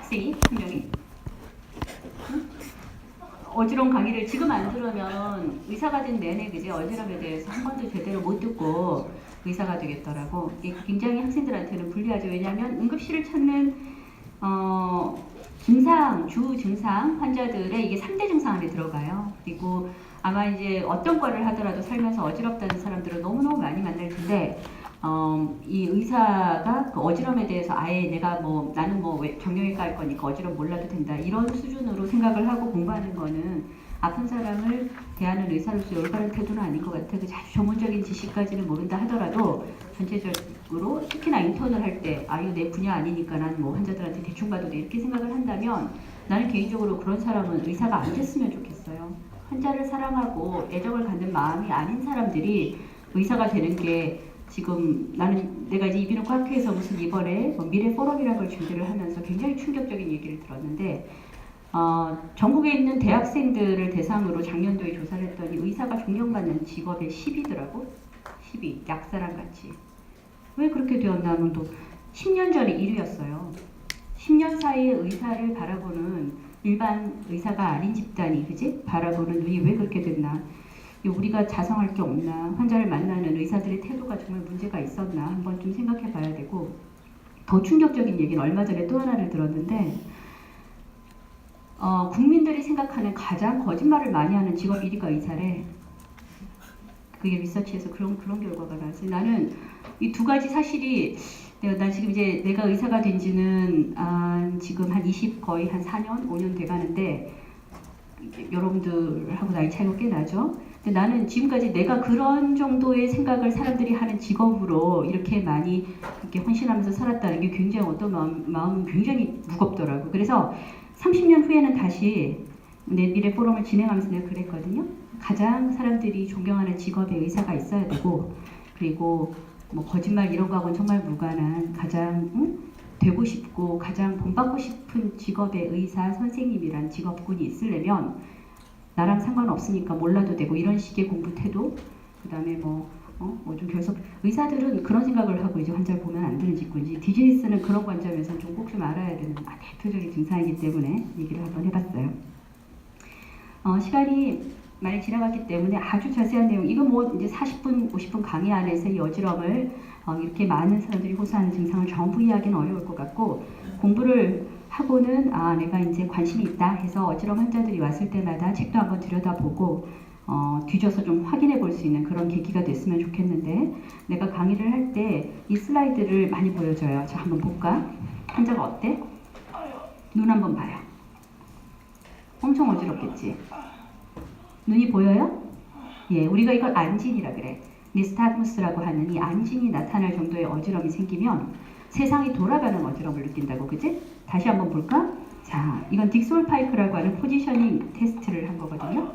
학생이 한 명이 어지러운 강의를 지금 안 들으면 의사가 된 내내 그제 어지럼에 대해서 한 번도 제대로 못 듣고 의사가 되겠더라고. 이게 굉장히 학생들한테는 불리하죠. 왜냐하면 응급실을 찾는 증상, 주 증상 환자들의 이게 3대 증상 안에 들어가요. 그리고 아마 이제 어떤 과를 하더라도 살면서 어지럽다는 사람들을 너무너무 많이 만날 텐데 이 의사가 그 어지럼에 대해서 아예 내가 뭐 나는 뭐 정형외과 할 거니까 어지럼 몰라도 된다 이런 수준으로 생각을 하고 공부하는 거는 아픈 사람을 대하는 의사로서 올바른 태도는 아닌 것 같아. 그 아주 전문적인 지식까지는 모른다 하더라도 전체적으로 특히나 인턴을 할 때 이거 내 분야 아니니까 난 뭐 환자들한테 대충 봐도 돼 이렇게 생각을 한다면 나는 개인적으로 그런 사람은 의사가 안 됐으면 좋겠어요. 환자를 사랑하고 애정을 갖는 마음이 아닌 사람들이 의사가 되는 게 지금 나는 내가 이제 이비인후과 학회에서 무슨 이번에 미래 포럼이라는 걸 준비를 하면서 굉장히 충격적인 얘기를 들었는데 전국에 있는 대학생들을 대상으로 작년도에 조사를 했더니 의사가 존경받는 직업의 10위더라고. 10위. 약사랑 같이. 왜 그렇게 되었나 하면 또 10년 전에 1위였어요. 10년 사이에 의사를 바라보는 일반 의사가 아닌 집단이 그지? 바라보는 눈이 왜 그렇게 됐나. 우리가 자성할 게 없나. 환자를 만나는 의사들의 태도가 정말 문제가 있었나 한번 좀 생각해 봐야 되고 더 충격적인 얘기는 얼마 전에 또 하나를 들었는데 국민들이 생각하는 가장 거짓말을 많이 하는 직업 1위가 의사래. 그게 리서치에서 그런 결과가 나왔어요. 나는 이 두 가지 사실이 난 지금 이제 내가 의사가 된 지는 지금 한 20 거의 한 4년, 5년 돼가는데 여러분들하고 나이 차이가 꽤 나죠. 근데 나는 지금까지 내가 그런 정도의 생각을 사람들이 하는 직업으로 이렇게 많이 이렇게 헌신하면서 살았다는 게 굉장히 어떤 마음은 굉장히 무겁더라고. 그래서 30년 후에는 다시 내 미래 포럼을 진행하면서 내가 그랬거든요. 가장 사람들이 존경하는 직업에 의사가 있어야 되고 그리고 뭐 거짓말 이런 거하고는 정말 무관한 가장 되고 싶고 가장 본받고 싶은 직업의 의사 선생님이란 직업군이 있으려면 나랑 상관없으니까 몰라도 되고 이런 식의 공부 태도 그 다음에 뭐 좀 결석 의사들은 그런 생각을 하고 이제 환자를 보면 안 되는 직군이지 디즈니스는 그런 관점에서 좀 꼭 좀 알아야 되는 대표적인 증상이기 때문에 얘기를 한번 해봤어요. 시간이 많이 지나갔기 때문에 아주 자세한 내용 이거 뭐 이제 40분 50분 강의 안에서 이 어지럼을 이렇게 많은 사람들이 호소하는 증상을 전부 이해하기는 어려울 것 같고 공부를 하고는 내가 이제 관심이 있다 해서 어지럼 환자들이 왔을 때마다 책도 한번 들여다보고 뒤져서 좀 확인해 볼 수 있는 그런 계기가 됐으면 좋겠는데 내가 강의를 할 때 이 슬라이드를 많이 보여줘요. 자 한번 볼까? 환자가 어때? 눈 한번 봐요. 엄청 어지럽겠지? 눈이 보여요? 예, 우리가 이걸 안진이라 그래. 니스타그무스라고 하는 이 안진이 나타날 정도의 어지럼이 생기면 세상이 돌아가는 어지럼을 느낀다고, 그지? 다시 한번 볼까? 자, 이건 딕솔파이크라고 하는 포지셔닝 테스트를 한 거거든요.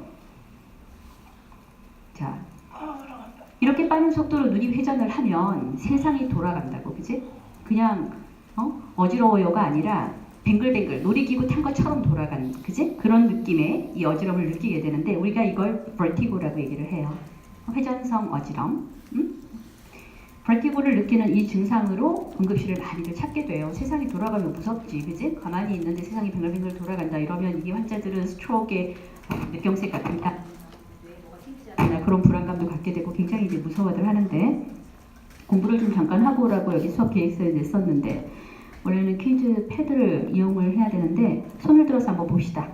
자, 이렇게 빠른 속도로 눈이 회전을 하면 세상이 돌아간다고, 그지? 그냥 어지러워요가 아니라 뱅글뱅글 놀이기구 탄 것처럼 돌아가는 그지? 그런 느낌의 이 어지럼을 느끼게 되는데 우리가 이걸 버티고라고 얘기를 해요. 회전성 어지럼. 버티고를 느끼는 이 증상으로 응급실을 많이들 찾게 돼요. 세상이 돌아가면 무섭지, 그지? 가만히 있는데 세상이 뱅글뱅글 돌아간다 이러면 이 환자들은 스트로크의 뇌경색 같은 그런 불안감도 갖게 되고 굉장히 이제 무서워들 하는데 공부를 좀 잠깐 하고 오라고 여기 수업 계획서에 냈었는데 원래는 퀴즈 패드를 이용을 해야 되는데 손을 들어서 한번 봅시다.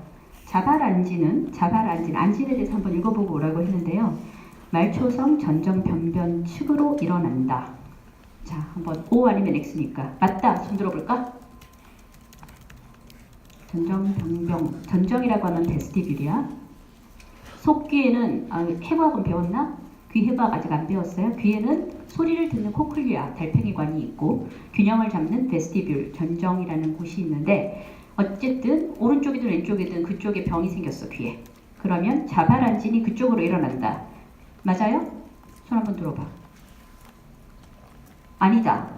자발안진은 안진에 대해서 한번 읽어보고 오라고 했는데요. 말초성 전정 변변 측으로 일어난다. 자, 한번 O 아니면 X니까 맞다. 손 들어볼까? 전정 변변 전정이라고 하면 베스티뷸이야. 속귀에는 해부학은 배웠나? 귀 해부학 아직 안 배웠어요. 귀에는 소리를 듣는 코클리아, 달팽이관이 있고 균형을 잡는 베스티뷸, 전정이라는 곳이 있는데 어쨌든 오른쪽이든 왼쪽이든 그쪽에 병이 생겼어, 귀에. 그러면 자발안진이 그쪽으로 일어난다. 맞아요? 손 한번 들어봐. 아니다.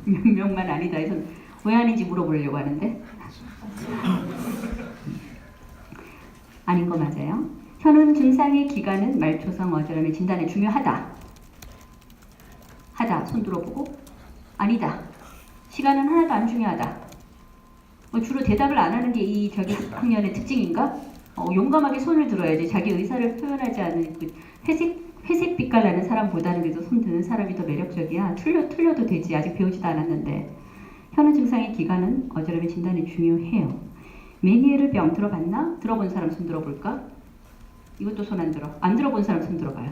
몇 명만 아니다 해서 왜 아닌지 물어보려고 하는데 아닌 거 맞아요? 현운 증상의 기간은 말초성 어지럼의 진단에 중요하다. 하다. 손 들어보고 아니다. 시간은 하나도 안 중요하다. 주로 대답을 안 하는 게 이 저기 학년의 특징인가? 용감하게 손을 들어야지. 자기 의사를 표현하지 않는 그 회색 빛깔 나는 사람보다는 그래도 손 드는 사람이 더 매력적이야. 틀려도 되지. 아직 배우지도 않았는데. 현우 증상의 기간은 어지럼의 진단이 중요해요. 메니에르 병 들어봤나? 들어본 사람 손 들어볼까? 이것도 손 안 들어. 안 들어본 사람 손 들어봐요.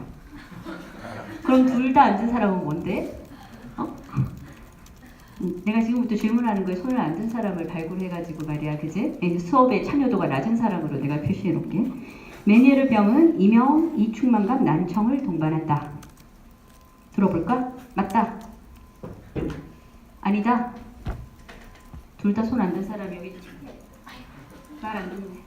그럼 둘 다 안 든 사람은 뭔데? 내가 지금부터 질문하는 거에 손을 안 든 사람을 발굴해가지고 말이야, 그지? 수업에 참여도가 낮은 사람으로 내가 표시해 놓을게. 메니에르 병은 이명, 이충만감, 난청을 동반한다. 들어볼까? 맞다. 아니다. 둘 다 손 안 든 사람이 여기 말 안 듣네.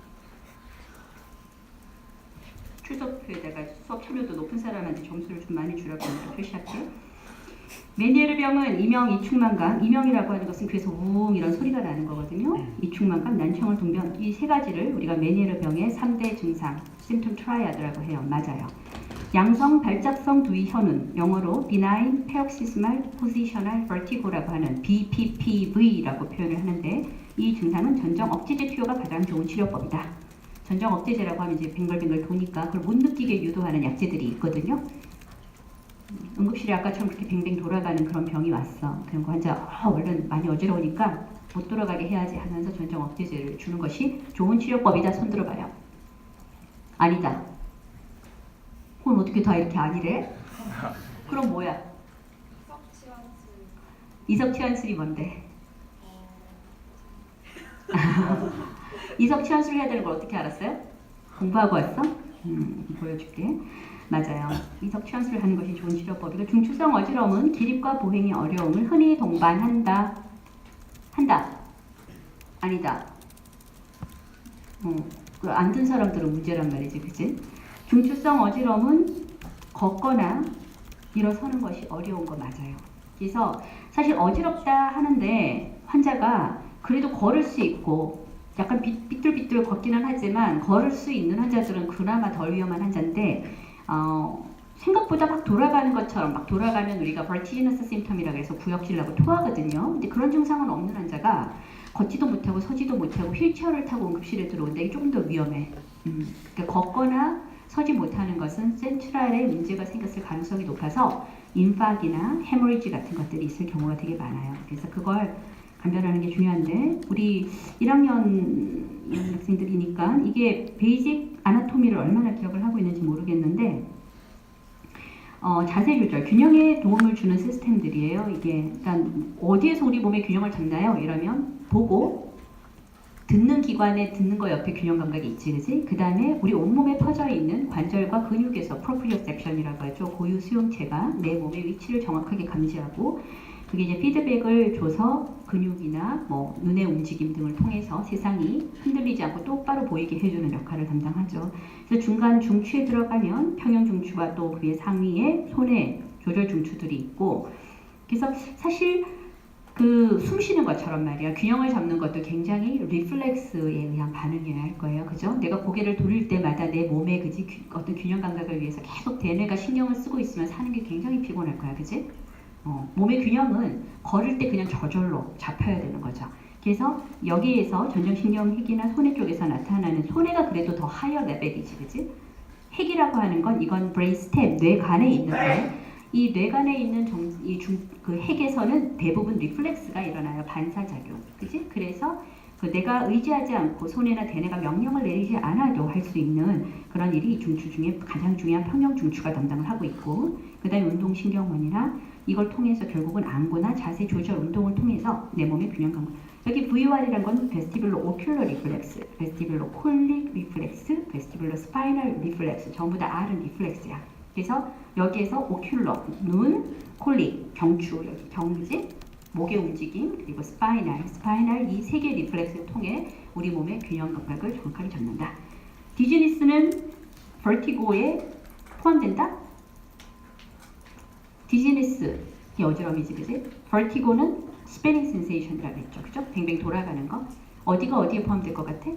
출석표에다가 수업 참여도 높은 사람한테 점수를 좀 많이 주라고 표시할게요. 메니에르 병은 이명, 이충만감, 이명이라고 하는 것은 귀에서 웅 이런 소리가 나는 거거든요. 이충만감, 난청을 동반, 이 세 가지를 우리가 메니에르 병의 3대 증상, symptom triad라고 해요. 맞아요. 양성 발작성 두이 현운, 영어로 benign paroxysmal positional vertigo라고 하는 BPPV라고 표현을 하는데, 이 증상은 전정 억제제 투여가 가장 좋은 치료법이다. 전정 억제제라고 하면 이제 뱅글뱅글 도니까 그걸 못 느끼게 유도하는 약제들이 있거든요. 응급실에 아까처럼 그렇게 뱅뱅 돌아가는 그런 병이 왔어. 그런 거 환자 얼른 많이 어지러우니까 못 돌아가게 해야지 하면서 전정 억제제를 주는 것이 좋은 치료법이다. 손 들어봐요. 아니다. 그건 어떻게 다 이렇게 아니래? 그럼 뭐야? 이석치환술이 뭔데? 이석치환술 해야 되는 걸 어떻게 알았어요? 공부하고 왔어? 보여줄게. 맞아요. 이석치환술을 하는 것이 좋은 치료법이고, 중추성 어지러움은 기립과 보행의 어려움을 흔히 동반한다. 한다. 아니다. 그 안 든 사람들은 문제란 말이지, 그치? 중추성 어지러움은 걷거나 일어서는 것이 어려운 거 맞아요. 그래서 사실 어지럽다 하는데 환자가 그래도 걸을 수 있고 약간 삐뚤삐뚤 걷기는 하지만 걸을 수 있는 환자들은 그나마 덜 위험한 환자인데, 생각보다 막 돌아가는 것처럼 막 돌아가면 우리가 vertiginous symptom이라고 해서 구역질 나고 토하거든요. 근데 그런 증상은 없는 환자가 걷지도 못하고 서지도 못하고 휠체어를 타고 응급실에 들어온다. 이게 조금 더 위험해. 그러니까 걷거나 서지 못하는 것은 센트럴에 문제가 생겼을 가능성이 높아서 인파기나 헤모리지 같은 것들이 있을 경우가 되게 많아요. 그래서 그걸 감별하는 게 중요한데, 우리 1학년 학생들이니까 이게 베이직 아나토미를 얼마나 기억을 하고 있는지 모르겠는데, 자세 조절, 균형에 도움을 주는 시스템들이에요. 이게 일단 어디에서 우리 몸의 균형을 잡나요? 이러면 보고 듣는 기관에 듣는 거 옆에 균형 감각이 있지, 그지? 그 다음에 우리 온몸에 퍼져 있는 관절과 근육에서 프로프리오셉션이라고 하죠. 고유 수용체가 내 몸의 위치를 정확하게 감지하고, 그게 이제 피드백을 줘서 근육이나 뭐 눈의 움직임 등을 통해서 세상이 흔들리지 않고 똑바로 보이게 해주는 역할을 담당하죠. 그래서 중간 중추에 들어가면 평형 중추와 또 그의 상위에 손에 조절 중추들이 있고, 그래서 사실 그 숨 쉬는 것처럼 말이야, 균형을 잡는 것도 굉장히 리플렉스에 의한 반응이어야 할 거예요. 그죠? 내가 고개를 돌릴 때마다 내 몸의 그지 어떤 균형 감각을 위해서 계속 대뇌가 신경을 쓰고 있으면 사는 게 굉장히 피곤할 거야. 그지? 몸의 균형은 걸을 때 그냥 저절로 잡혀야 되는 거죠. 그래서 여기에서 전정신경핵이나 손해 쪽에서 나타나는 손해가 그래도 더 하이어 레벨이지, 그지? 핵이라고 하는 건 이건 브레인스템, 뇌간에 있는데, 이 뇌간에 있는 그 핵에서는 대부분 리플렉스가 일어나요. 반사작용, 그지? 그래서 그 내가 의지하지 않고 손해나 대뇌가 명령을 내리지 않아도 할 수 있는 그런 일이 이 중추 중에 가장 중요한 평형 중추가 담당을 하고 있고, 그 다음에 운동신경원이나 이걸 통해서 결국은 안구나 자세 조절 운동을 통해서 내 몸의 균형 감각. 여기 VOR이라는 건 베스티뷸로 오큘러 리플렉스, 베스티뷸로 콜릭 리플렉스, 베스티뷸로 스파이널 리플렉스, 전부 다 R은 리플렉스야. 그래서 여기에서 오큘러, 눈, 콜릭, 경추, 여기 경지, 목의 움직임, 그리고 스파이널 이 세 개의 리플렉스를 통해 우리 몸의 균형 감각을 정확하게 잡는다. 디즈니스는 버티고에 포함된다? 디즈니스, 이 어지러움이지, 그지? 버티고는 스패닝 센세이션이라고 했죠, 그죠? 뱅뱅 돌아가는 거. 어디가 어디에 포함될 것 같아?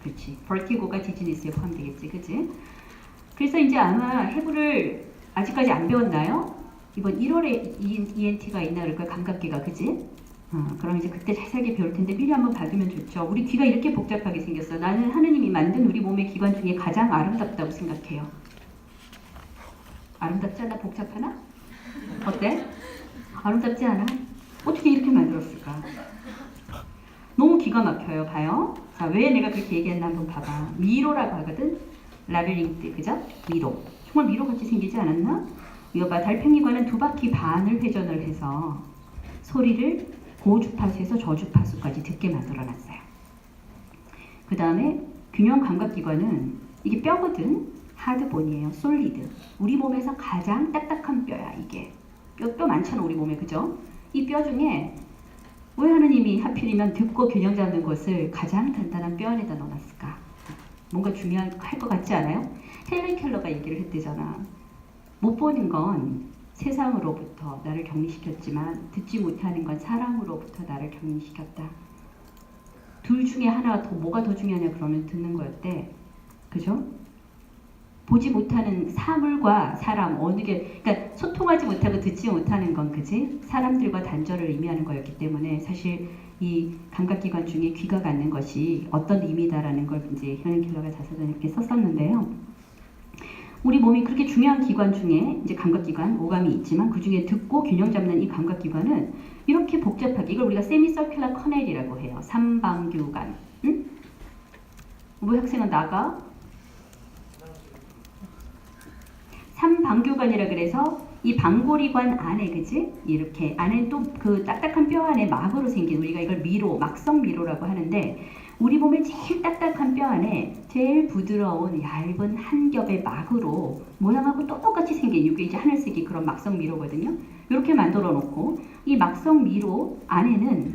그렇지. 버티고가 디즈니스에 포함되겠지, 그지? 그래서 이제 아마 해부를 아직까지 안 배웠나요? 이번 1월에 ENT가 있나 그럴 거야. 감각기가, 그지? 그럼 이제 그때 자세하게 배울 텐데 미리 한번 봐두면 좋죠. 우리 귀가 이렇게 복잡하게 생겼어. 나는 하느님이 만든 우리 몸의 기관 중에 가장 아름답다고 생각해요. 아름답지 않아? 복잡하나? 어때? 아름답지 않아? 어떻게 이렇게 만들었을까? 너무 기가 막혀요. 봐요. 자, 왜 내가 그렇게 얘기했나 한번 봐봐. 미로라고 하거든. 라벨링트, 그죠? 미로. 정말 미로같이 생기지 않았나? 이거 봐. 달팽이관은 2바퀴 반을 회전을 해서 소리를 고주파수에서 저주파수까지 듣게 만들어놨어요. 그 다음에 균형 감각기관은 이게 뼈거든. 하드본이에요. 솔리드. 우리 몸에서 가장 딱딱한 뼈야. 이게 뼈 많잖아 우리 몸에, 그죠? 이 뼈 중에 왜 하느님이 하필이면 듣고 균형 잡는 것을 가장 단단한 뼈 안에다 넣어놨을까? 뭔가 중요할 것 같지 않아요? 헬렌 켈러가 얘기를 했대잖아. 못 보는 건 세상으로부터 나를 격리시켰지만 듣지 못하는 건 사람으로부터 나를 격리시켰다. 둘 중에 하나가 뭐가 더 중요하냐 그러면 듣는 거였대. 그죠? 보지 못하는 사물과 사람 어느 게, 그러니까 소통하지 못하고 듣지 못하는 건, 그지? 사람들과 단절을 의미하는 거였기 때문에 사실 이 감각기관 중에 귀가 갖는 것이 어떤 의미다라는 걸 이제 헬렌 켈러가 자서전에 이렇게 썼었는데요. 우리 몸이 그렇게 중요한 기관 중에 이제 감각기관, 오감이 있지만 그 중에 듣고 균형 잡는 이 감각기관은 이렇게 복잡하게, 이걸 우리가 세미서큘러 커넬이라고 해요. 삼방규관. 응? 왜 학생은 나가? 삼방규관이라 그래서 이 방골이관 안에, 그지? 이렇게 안에 또 그 딱딱한 뼈 안에 막으로 생긴, 우리가 이걸 미로, 막성 미로라고 하는데, 우리 몸의 제일 딱딱한 뼈 안에 제일 부드러운 얇은 한 겹의 막으로 모양하고 똑같이 생긴, 이게 이제 하늘색이 그런 막성 미로거든요. 이렇게 만들어 놓고 이 막성 미로 안에는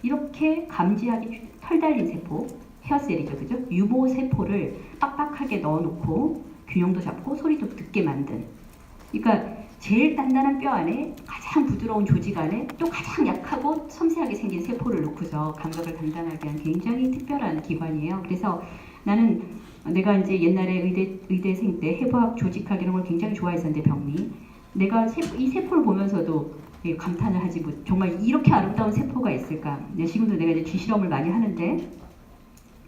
이렇게 감지하기 털 달린 세포, 헤어셀이죠, 그죠? 유보 세포를 빡빡하게 넣어 놓고 균형도 잡고 소리도 듣게 만든, 그러니까 제일 단단한 뼈 안에 가장 부드러운 조직 안에 또 가장 약하고 섬세하게 생긴 세포를 놓고서 감각을 감당하게 한 굉장히 특별한 기관이에요. 그래서 나는 내가 이제 옛날에 의대생 때 해부학, 조직학 이런 걸 굉장히 좋아했었는데, 병리, 내가 이 세포를 보면서도 감탄을 하지, 뭐 정말 이렇게 아름다운 세포가 있을까. 지금도 내가 이제 쥐실험을 많이 하는데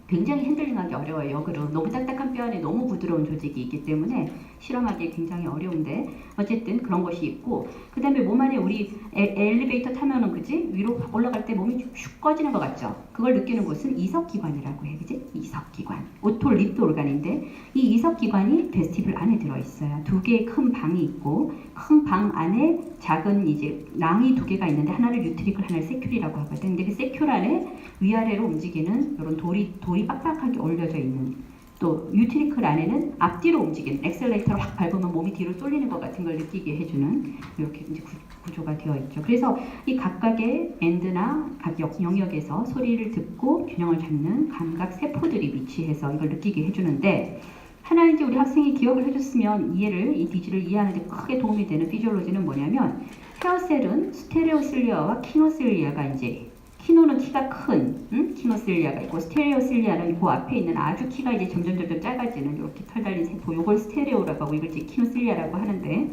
굉장히 핸들링하기 어려워요. 역으로 너무 딱딱한 뼈 안에 너무 부드러운 조직이 있기 때문에 실험하기 굉장히 어려운데, 어쨌든 그런 것이 있고, 그 다음에 몸 안에 우리 엘리베이터 타면은, 그지? 위로 올라갈 때 몸이 슉 꺼지는 것 같죠? 그걸 느끼는 곳은 이석기관이라고 해, 그지? 이석기관. 오톨립도 오르간인데, 이 이석기관이 베스티뷴 안에 들어있어요. 2개의 큰 방이 있고, 큰 방 안에 작은 이제 낭이 2개가 있는데, 하나를 유트리클, 하나를 세큐리라고 하거든. 근데 그 세큐 안에 위아래로 움직이는 이런 돌이 빡빡하게 올려져 있는, 또 유트리클 안에는 앞뒤로 움직이는, 엑셀레이터를 확 밟으면 몸이 뒤로 쏠리는 것 같은 걸 느끼게 해주는 이렇게 이제 구조가 되어 있죠. 그래서 이 각각의 엔드나 각 영역에서 소리를 듣고 균형을 잡는 감각 세포들이 위치해서 이걸 느끼게 해주는데, 하나 이제 우리 학생이 기억을 해줬으면 이 디지를 이해하는 데 크게 도움이 되는 피지올로지는 뭐냐면, 헤어셀은 스테레오실리아와 키노실리아가, 이제 키노는 키가 큰 키노실리아가 있고, 스테레오실리아는 그 앞에 있는 아주 키가 이제 점점 작아지는 이렇게 털 달린 세포, 요걸 스테레오라고 하고 이걸 이제 키노실리아라고 하는데,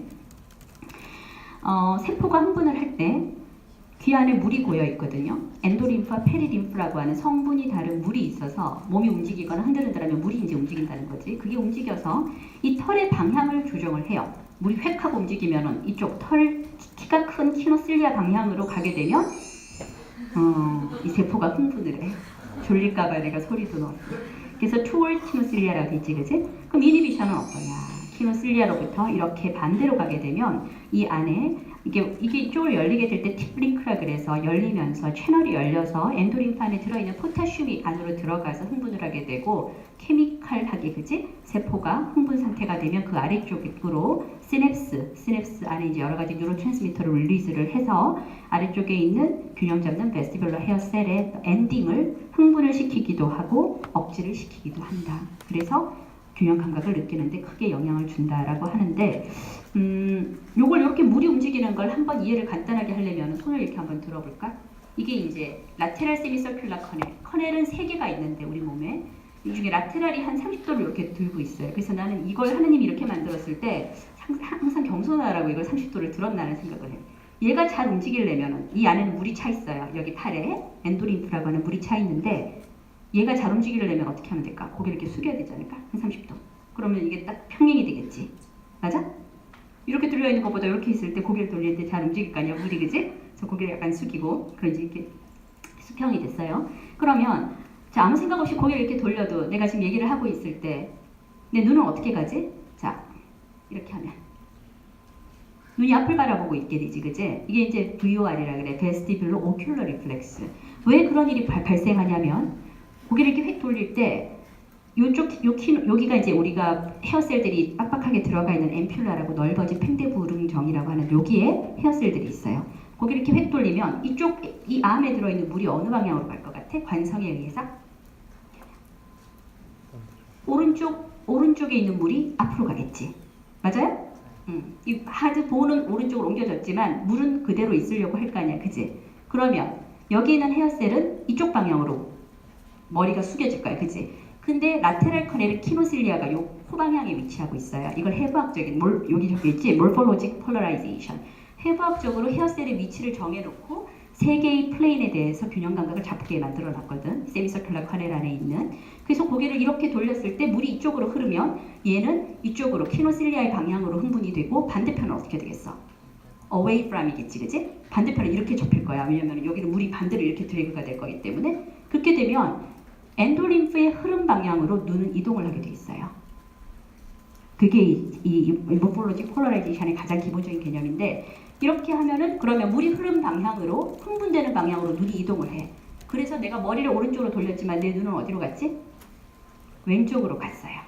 세포가 흥분을 할 때 귀 안에 물이 고여 있거든요. 엔도림프와 페리림프라고 하는 성분이 다른 물이 있어서 몸이 움직이거나 흔들흔들하면 물이 이제 움직인다는 거지. 그게 움직여서 이 털의 방향을 조정을 해요. 물이 획 하고 움직이면은 이쪽 키가 큰 키노실리아 방향으로 가게 되면 이 세포가 흥분을 해. 졸릴까봐 내가 소리도 넣었어. 그래서 toward 키노실리아라고 되지, 그지? 그럼 이니비션은 어떠냐? 키노실리아로부터 이렇게 반대로 가게 되면 이 안에 이게 이쪽을 열리게 될 때 팁링크라 그래서 열리면서 채널이 열려서 엔도림프 안에 들어있는 포타슘이 안으로 들어가서 흥분을 하게 되고, 케미칼하게, 그지? 세포가 흥분 상태가 되면 그 아래쪽으로 시냅스 안에 이제 여러 가지 뉴로 트랜스미터를 릴리즈를 해서 아래쪽에 있는 균형 잡는 베스티뷴러 헤어셀의 엔딩을 흥분을 시키기도 하고 억지를 시키기도 한다. 그래서 균형 감각을 느끼는데 크게 영향을 준다라고 하는데, 요걸 이렇게 물이 움직이는 걸 한번 이해를 간단하게 하려면 손을 이렇게 한번 들어볼까? 이게 이제 라테랄 세미서큘러 커넬은 3개가 있는데 우리 몸에 이 중에 라테랄이 한 30도를 이렇게 들고 있어요. 그래서 나는 이걸 하느님이 이렇게 만들었을 때 항상 겸손하라고 이걸 30도를 들었나는 생각을 해. 얘가 잘 움직이려면 이 안에는 물이 차 있어요. 여기 팔에 엔도림프라고 하는 물이 차 있는데 얘가 잘 움직이려면 어떻게 하면 될까? 고개를 이렇게 숙여야 되지 않을까? 한 30도. 그러면 이게 딱 평행이 되겠지. 맞아? 이렇게 들려 있는 것보다 이렇게 있을 때 고개를 돌릴 때 잘 움직일 거 아니야, 물이, 그지? 그래서 고개를 약간 숙이고 그러지 이렇게 수평이 됐어요. 그러면 자, 아무 생각 없이 고개를 이렇게 돌려도 내가 지금 얘기를 하고 있을 때 내 눈은 어떻게 가지? 자, 이렇게 하면 눈이 앞을 바라보고 있게 되지, 그지? 이게 이제 VOR이라 그래, Vestibular Ocular Reflex. 왜 그런 일이 발생하냐면 고개를 이렇게 휙 돌릴 때 여기가 이제 우리가 헤어셀들이 빡빡하게 들어가 있는 앰퓰라라고 넓어진 팽대부릉정이라고 하는 여기에 헤어셀들이 있어요. 고개를 이렇게 휙 돌리면 이 암에 들어있는 물이 어느 방향으로 갈 것 같아? 관성에 의해서 오른쪽에 있는 물이 앞으로 가겠지. 맞아요? 이 하드 보는 오른쪽으로 옮겨졌지만 물은 그대로 있으려고 할 거 아니야, 그지? 그러면 여기 있는 헤어셀은 이쪽 방향으로 머리가 숙여질 거야, 그지? 근데 라테랄 커넬 키노실리아가 요 호방향에 위치하고 있어요. 이걸 해부학적인 여기 적혀 있지? 몰폴로직 폴라라이제이션. 해부학적으로 헤어셀의 위치를 정해놓고 세 개의 플레인에 대해서 균형 감각을 잡게 만들어놨거든. 세미서큘러 커넬 안에 있는. 그래서 고개를 이렇게 돌렸을 때 물이 이쪽으로 흐르면 얘는 이쪽으로 키노실리아의 방향으로 흥분이 되고 반대편은 어떻게 되겠어? away from이겠지, 그지? 반대편은 이렇게 접힐 거야. 왜냐면 여기는 물이 반대로 이렇게 드래그가 될 거기 때문에. 그렇게 되면 엔도림프의 흐름 방향으로 눈은 이동을 하게 돼 있어요. 그게 이 모포로직 폴라라이제이션의 가장 기본적인 개념인데 이렇게 하면은 그러면 물이 흐름 방향으로 흥분되는 방향으로 눈이 이동을 해. 그래서 내가 머리를 오른쪽으로 돌렸지만 내 눈은 어디로 갔지? 왼쪽으로 갔어요.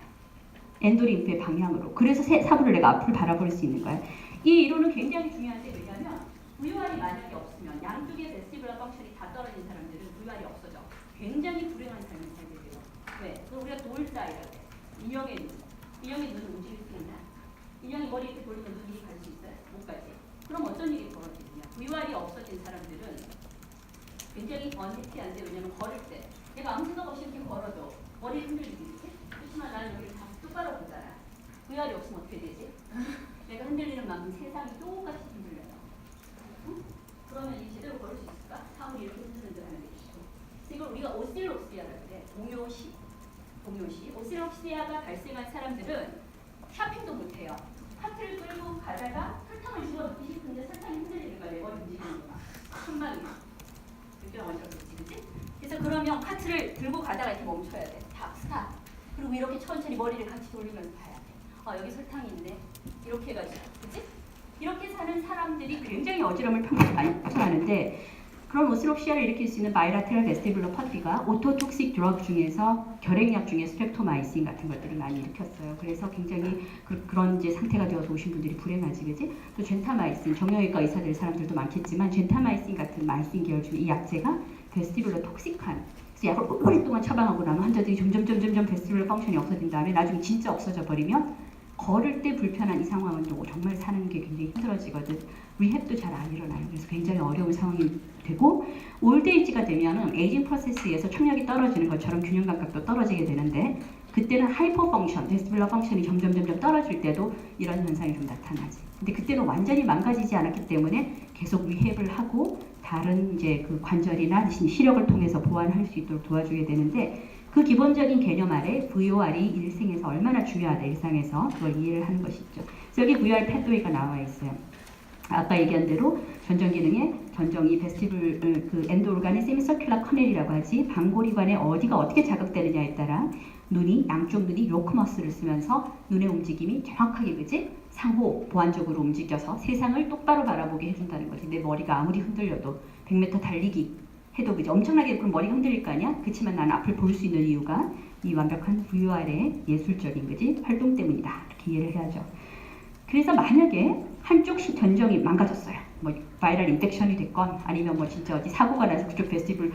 엔도림프의 방향으로. 그래서 사부를 내가 앞을 바라볼 수 있는 거야. 이 이론은 굉장히 중요한데 왜냐면 VOR이 만약에 없으면 양쪽의 베스티블러 펑션이 다 떨어진 사람들은 VOR이 없어져. 굉장히 불행한 삶을 살게 돼요. 왜? 그럼 우리가 돌사이라 그래. 인형의 눈을 움직일 수 있나? 인형이 머리 이렇게 돌리면 눈이 갈 수 있어요? 못 가지. 그럼 어떤 일이 벌어지느냐? VOR이 없어진 사람들은 굉장히 언해피한데 왜냐면 걸을 때 내가 아무 생각 없이 이렇게 걸어도 머리를 흔들리겠지? 그렇지만 나는 여기를 다 똑바로 보잖아. VOR이 없으면 어떻게 되지? 내가 흔들리는 만큼 세상이 똑같이 흔들려요. 응? 그러면 이 제대로 걸을 수 있을까? 사물이 이렇게 흔들흔들하는 게 있고. 이걸 우리가 오실록시아라고 해. 동요시. 오실록시아가 발생한 사람들은 샤핑도 못해요. 카트를 끌고 가다가 설탕을 집어넣고 싶은데 설탕이 흔들리는 거야. 내 머리 움직이는 거야. 한방에. 느껴 어지럽겠지, 그치? 그래서 그러면 카트를 들고 가다가 이렇게 멈춰야 돼. 다 스탑. 그리고 이렇게 천천히 머리를 같이 돌리면서 봐야 돼. 여기 설탕이 있네. 이렇게 해가지고, 그치? 이렇게 사는 사람들이 굉장히 어지럼을 평소에 많이 호소하는데 그런 오실록시아를 일으킬 수 있는 바이라테럴 베스티블러 퍼티가 오토톡식 드러그 중에서 결핵약 중에 스트랩토마이신 같은 것들을 많이 일으켰어요. 그래서 굉장히 그런 이제 상태가 되어서 오신 분들이 불행하지, 그지? 또 젠타마이신, 정형외과 의사들 사람들도 많겠지만 젠타마이신 같은 마이신 계열 중에 이 약제가 베스티블러 톡식한 그래서 약을 오랫동안 처방하고 나면 환자들이 점점 베스티블러 펑션이 없어진 다음에 나중에 진짜 없어져 버리면 걸을 때 불편한 이 상황은 정말 사는 게 굉장히 힘들어지거든. 리헵도 잘 안 일어나요. 그래서 굉장히 어려운 상황이 되고 올드에이지가 되면은 에이징 프로세스에서 청력이 떨어지는 것처럼 균형 감각도 떨어지게 되는데 그때는 하이퍼 펑션, 베스티블러 펑션이 점점 떨어질 때도 이런 현상이 좀 나타나지. 근데 그때는 완전히 망가지지 않았기 때문에 계속 리헵을 하고 다른 이제 그 관절이나 시력을 통해서 보완할 수 있도록 도와주게 되는데 그 기본적인 개념 아래 VOR이 일생에서 얼마나 중요하다 일상에서 그걸 이해를 하는 것이죠. 그래서 여기 VOR 패드웨이가 나와 있어요. 아까 얘기한 대로 전정 기능에 전정이 베스티블 그 엔도르간의 세미서큘러 커넬이라고 하지 방고리관의 어디가 어떻게 자극되느냐에 따라 양쪽 눈이 로크머스를 쓰면서 눈의 움직임이 정확하게 그지 상호 보완적으로 움직여서 세상을 똑바로 바라보게 해준다는 거지. 내 머리가 아무리 흔들려도 100m 달리기 해도 그지 엄청나게 그럼 머리가 흔들릴 거 아니야? 그렇지만 나는 앞을 볼 수 있는 이유가 이 완벽한 VOR의 예술적인 그지 활동 때문이다. 이렇게 이해를 해야죠. 그래서 만약에 한쪽 전정이 망가졌어요. 뭐 바이럴 인펙션이 됐건 아니면 뭐 진짜 어디 사고가 나서 그쪽 베스티블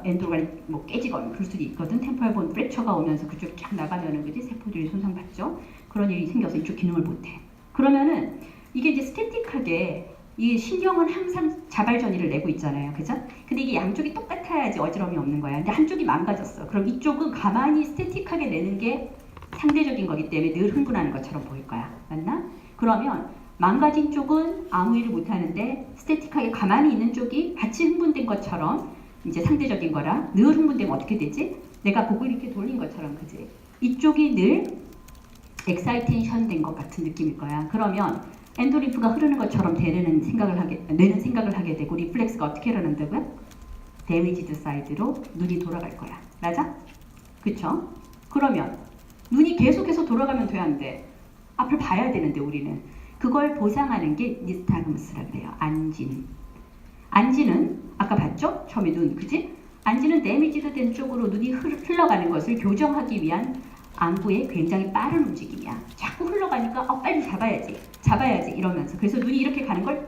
엔도르간이 뭐 깨지건 그럴 수도 있거든. 템포럴 본 프랙처가 오면서 그쪽이 쫙 나가면은 그지 세포들이 손상받죠. 그런 일이 생겨서 이쪽 기능을 못해. 그러면은 이게 이제 스태틱하게 이 신경은 항상 자발전이를 내고 있잖아요. 그죠? 근데 이게 양쪽이 똑같아야지 어지러움이 없는 거야. 근데 한쪽이 망가졌어. 그럼 이쪽은 가만히 스태틱하게 내는 게 상대적인 거기 때문에 늘 흥분하는 것처럼 보일 거야. 맞나? 그러면 망가진 쪽은 아무 일을 못하는데 스태틱하게 가만히 있는 쪽이 같이 흥분된 것처럼 이제 상대적인 거라 늘 흥분되면 어떻게 되지? 내가 고개를 이렇게 돌린 것처럼 그지? 이쪽이 늘 엑사이테이션 된 것 같은 느낌일 거야. 그러면 엔도리프가 흐르는 것처럼 뇌는 생각을 하게 되고 리플렉스가 어떻게 일어난다고요? 데미지드 사이드로 눈이 돌아갈 거야. 맞아? 그쵸? 그러면 눈이 계속해서 돌아가면 돼, 안 돼? 앞을 봐야 되는데 우리는 그걸 보상하는 게 니스타그무스라 그래요. 안진. 안지는 아까 봤죠? 처음에 눈, 그지? 안지는 데미지드 된 쪽으로 눈이 흘러가는 것을 교정하기 위한 안구의 굉장히 빠른 움직임이야. 자꾸 흘러가니까 빨리 잡아야지 이러면서 그래서 눈이 이렇게 가는 걸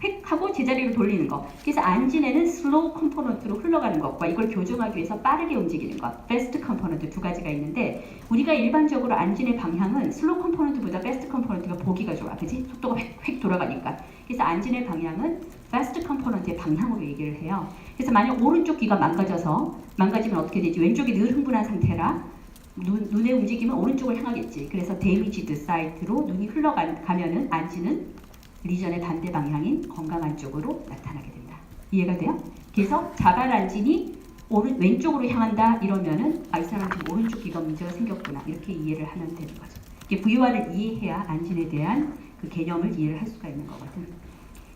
획 하고 제자리로 돌리는 거. 그래서 안진에는 슬로우 컴포넌트로 흘러가는 것과 이걸 교정하기 위해서 빠르게 움직이는 것, 패스트 컴포넌트 두 가지가 있는데 우리가 일반적으로 안진의 방향은 슬로우 컴포넌트보다 패스트 컴포넌트가 보기가 좋아, 그지? 속도가 획 돌아가니까. 그래서 안진의 방향은 패스트 컴포넌트의 방향으로 얘기를 해요. 그래서 만약 오른쪽 귀가 망가지면 어떻게 되지? 왼쪽이 늘 흥분한 상태라 눈의 움직임은 오른쪽을 향하겠지. 그래서 데미지드 사이드로 눈이 흘러가면은 안진은 리전의 반대 방향인 건강한 쪽으로 나타나게 된다. 이해가 돼요? 그래서 자발 안진이 왼쪽으로 향한다 이러면은 이 사람 지금 오른쪽 귀가 문제가 생겼구나 이렇게 이해를 하면 되는 거죠. 이게 VOR을 이해해야 안진에 대한 그 개념을 이해를 할 수가 있는 거거든.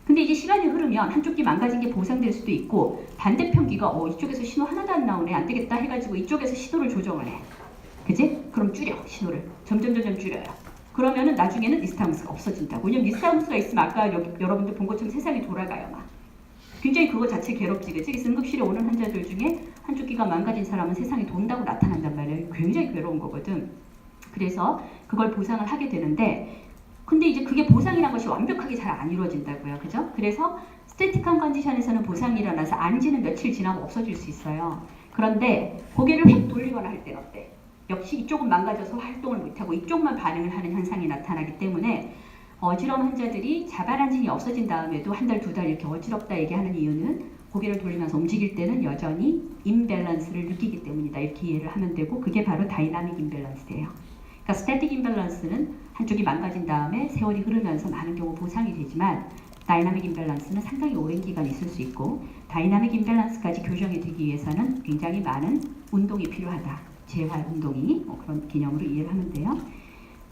근데 이제 시간이 흐르면 한쪽 귀 망가진 게 보상될 수도 있고 반대편 귀가 이쪽에서 신호 하나도 안 나오네 안 되겠다 해가지고 이쪽에서 신호를 조정을 해. 그지? 그럼 줄여 신호를 점점 줄여요. 그러면은 나중에는 니스타그무스가 없어진다고. 왜냐면 니스타그무스가 있으면 아까 여러분들 본 것처럼 세상이 돌아가요 막. 굉장히 그거 자체 괴롭지 그치? 그래서 응급실에 오는 환자들 중에 한쪽 귀가 망가진 사람은 세상이 돈다고 나타난단 말이에요. 굉장히 괴로운 거거든. 그래서 그걸 보상을 하게 되는데 근데 이제 그게 보상이란 것이 완벽하게 잘 안 이루어진다고요. 그죠? 그래서 스태틱한 컨디션에서는 보상이 일어나서 안지는 며칠 지나고 없어질 수 있어요. 그런데 고개를 휙 돌리거나 할 때는 어때? 역시 이쪽은 망가져서 활동을 못하고 이쪽만 반응을 하는 현상이 나타나기 때문에 어지러운 환자들이 자발안진이 없어진 다음에도 한 달, 두 달 이렇게 어지럽다 얘기하는 이유는 고개를 돌리면서 움직일 때는 여전히 임밸런스를 느끼기 때문이다. 이렇게 이해를 하면 되고 그게 바로 다이나믹 임밸런스예요. 그러니까 스태틱 임밸런스는 한쪽이 망가진 다음에 세월이 흐르면서 많은 경우 보상이 되지만 다이나믹 임밸런스는 상당히 오랜 기간 있을 수 있고 다이나믹 임밸런스까지 교정이 되기 위해서는 굉장히 많은 운동이 필요하다. 재활 운동이 그런 개념으로 이해를 하면 돼요.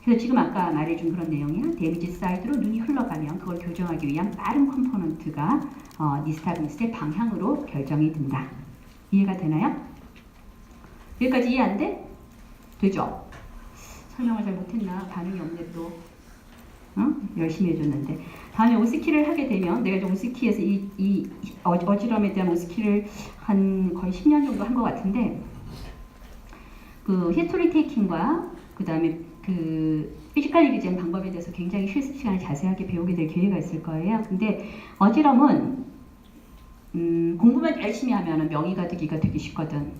그래서 지금 아까 말해준 그런 내용이야. 데미지 사이드로 눈이 흘러가면 그걸 교정하기 위한 빠른 컴포넌트가 니스타그무스의 방향으로 결정이 된다. 이해가 되나요? 여기까지 이해 안 돼? 되죠? 설명을 잘 못했나? 반응이 없네 또. 열심히 해줬는데 다음에 오스키를 하게 되면 내가 이제 오스키에서 이 어지럼에 대한 오스키를 한 거의 10년 정도 한 것 같은데 그 히스토리 테이킹과 그 다음에 그 피지컬 리비전 방법에 대해서 굉장히 실습 시간에 자세하게 배우게 될 기회가 있을 거예요. 근데 어지럼은 공부만 열심히 하면 명의가 되기가 되게 쉽거든.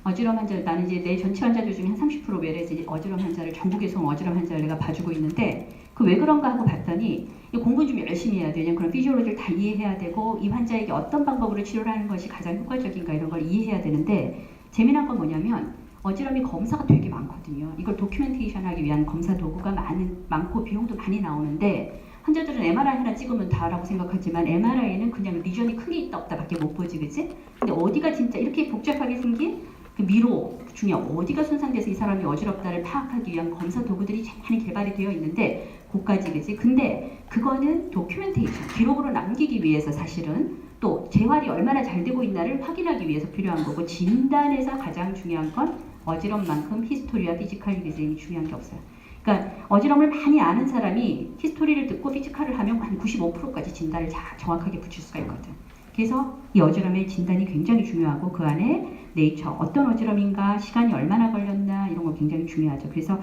어지럼 환자, 나는 이제 내 전체 환자들 중에 한 30% 외래지 어지럼 환자를 전국에서 온 어지럼 환자를 내가 봐주고 있는데 그 왜 그런가 하고 봤더니 공부는 좀 열심히 해야 돼. 왜냐면 그런 피지올로지를 다 이해해야 되고 이 환자에게 어떤 방법으로 치료를 하는 것이 가장 효과적인가 이런 걸 이해해야 되는데 재미난 건 뭐냐면 어지럼이 검사가 되게 많거든요. 이걸 도큐멘테이션 하기 위한 검사 도구가 많고 비용도 많이 나오는데 환자들은 MRI 하나 찍으면 다라고 생각하지만 MRI는 그냥 리전이 크게 있다 없다 밖에 못 보지 그치? 근데 어디가 진짜 이렇게 복잡하게 생긴 그 미로 중에 어디가 손상돼서 이 사람이 어지럽다를 파악하기 위한 검사 도구들이 많이 개발이 되어 있는데 그까지 그치? 근데 그거는 도큐멘테이션, 기록으로 남기기 위해서 사실은 또 재활이 얼마나 잘 되고 있나를 확인하기 위해서 필요한 거고 진단에서 가장 중요한 건 어지럼만큼 히스토리와 피지컬 리비전이 중요한 게 없어요. 그러니까 어지럼을 많이 아는 사람이 히스토리를 듣고 피지컬을 하면 한 95%까지 진단을 정확하게 붙일 수가 있거든. 그래서 이 어지럼의 진단이 굉장히 중요하고 그 안에 네이처, 어떤 어지럼인가, 시간이 얼마나 걸렸나 이런 거 굉장히 중요하죠. 그래서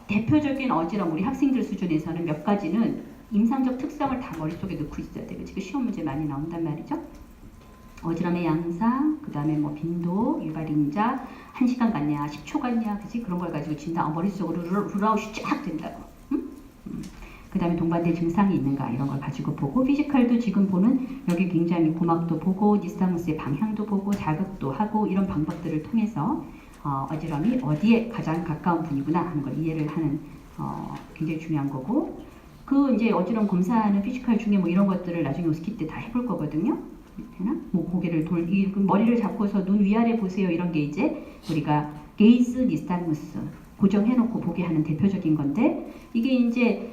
대표적인 어지럼 우리 학생들 수준에서는 몇 가지는 임상적 특성을 다 머릿속에 넣고 있어야 돼요. 지금 시험 문제 많이 나온단 말이죠. 어지럼의 양상, 그 다음에 뭐 빈도, 유발인자, 1시간 같냐, 10초 같냐, 그치? 그런 걸 가지고 진단, 머릿속으로 룰아웃이 쫙 된다고. 그 다음에 동반된 증상이 있는가 이런 걸 가지고 보고 피지컬도 지금 보는 여기 굉장히 고막도 보고 니스타그무스의 방향도 보고 자극도 하고 이런 방법들을 통해서 어지럼이 어디에 가장 가까운 분이구나 하는 걸 이해를 하는 굉장히 중요한 거고, 그 이제 어지러움 검사하는 피지컬 중에 뭐 이런 것들을 나중에 오스키 때 다 해볼 거거든요. 되나? 뭐 고개를 머리를 잡고서 눈 위아래 보세요. 이런 게 이제 우리가 게이즈 니스타무스 고정해놓고 보게 하는 대표적인 건데, 이게 이제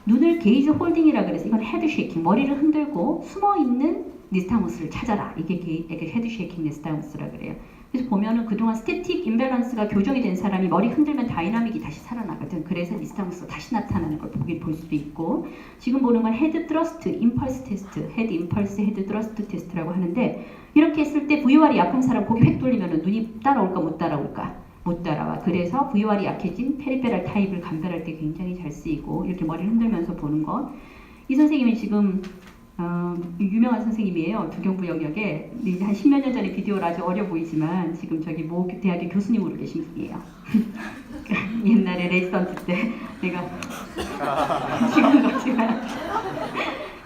눈을 게이즈 홀딩이라 그래서 이건 헤드 쉐이킹, 머리를 흔들고 숨어 있는 니스타무스를 찾아라. 이게 헤드 쉐이킹 니스타무스라 그래요. 그래서 보면은 그동안 스태틱 임밸런스가 교정이 된 사람이 머리 흔들면 다이나믹이 다시 살아나거든. 그래서 니스타무스가 다시 나타나는 걸 볼 수도 있고, 지금 보는 건 헤드 트러스트 임펄스 테스트, 헤드 임펄스 헤드 트러스트 테스트라고 하는데, 이렇게 했을 때 VOR이 약한 사람 고개 획 돌리면은 눈이 따라올까 못 따라올까? 못 따라와. 그래서 VOR이 약해진 페리페럴 타입을 감별할 때 굉장히 잘 쓰이고, 이렇게 머리를 흔들면서 보는 것. 이 선생님이 지금 유명한 선생님이에요. 두경부 영역에 한 10몇 년 전에 비디오를 아주 어려 보이지만 지금 저기 모 대학의 교수님으로 계신 분이에요. 옛날에 레이스턴트 때 내가 지금 거지만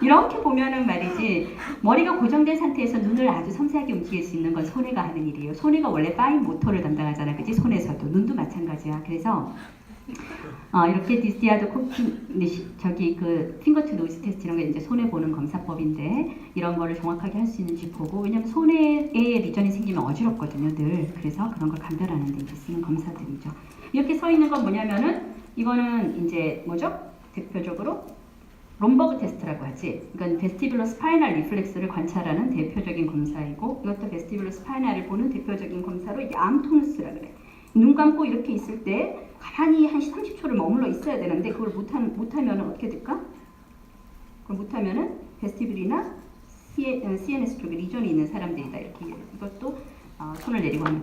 이렇게 보면은 말이지, 머리가 고정된 상태에서 눈을 아주 섬세하게 움직일 수 있는 건 손해가 하는 일이에요. 손해가 원래 파인 모터를 담당하잖아, 그치? 손에서도 눈도 마찬가지야. 그래서 이렇게 디스디아드 저기 그 핑거투 노이즈 테스트 이런 게 이제 손해 보는 검사법인데, 이런 거를 정확하게 할 수 있는지 보고, 왜냐면 손해에 리전이 생기면 어지럽거든요, 늘. 그래서 그런 걸 감별하는 데 이제 쓰는 검사들이죠. 이렇게 서 있는 건 뭐냐면은, 이거는 이제 뭐죠? 대표적으로 롬버그 테스트라고 하지. 이건 베스티뷸러 스파이널 리플렉스를 관찰하는 대표적인 검사이고, 이것도 베스티뷸러 스파이널을 보는 대표적인 검사로 암토누스라 그래. 눈 감고 이렇게 있을 때 가만히 한 30초를 머물러 있어야 되는데, 그걸 못하면 어떻게 될까? 그걸 못하면은 베스티뷸리나 CNS 쪽에 리전이 있는 사람들이다. 이렇게 이것도 손을 내리고 하는.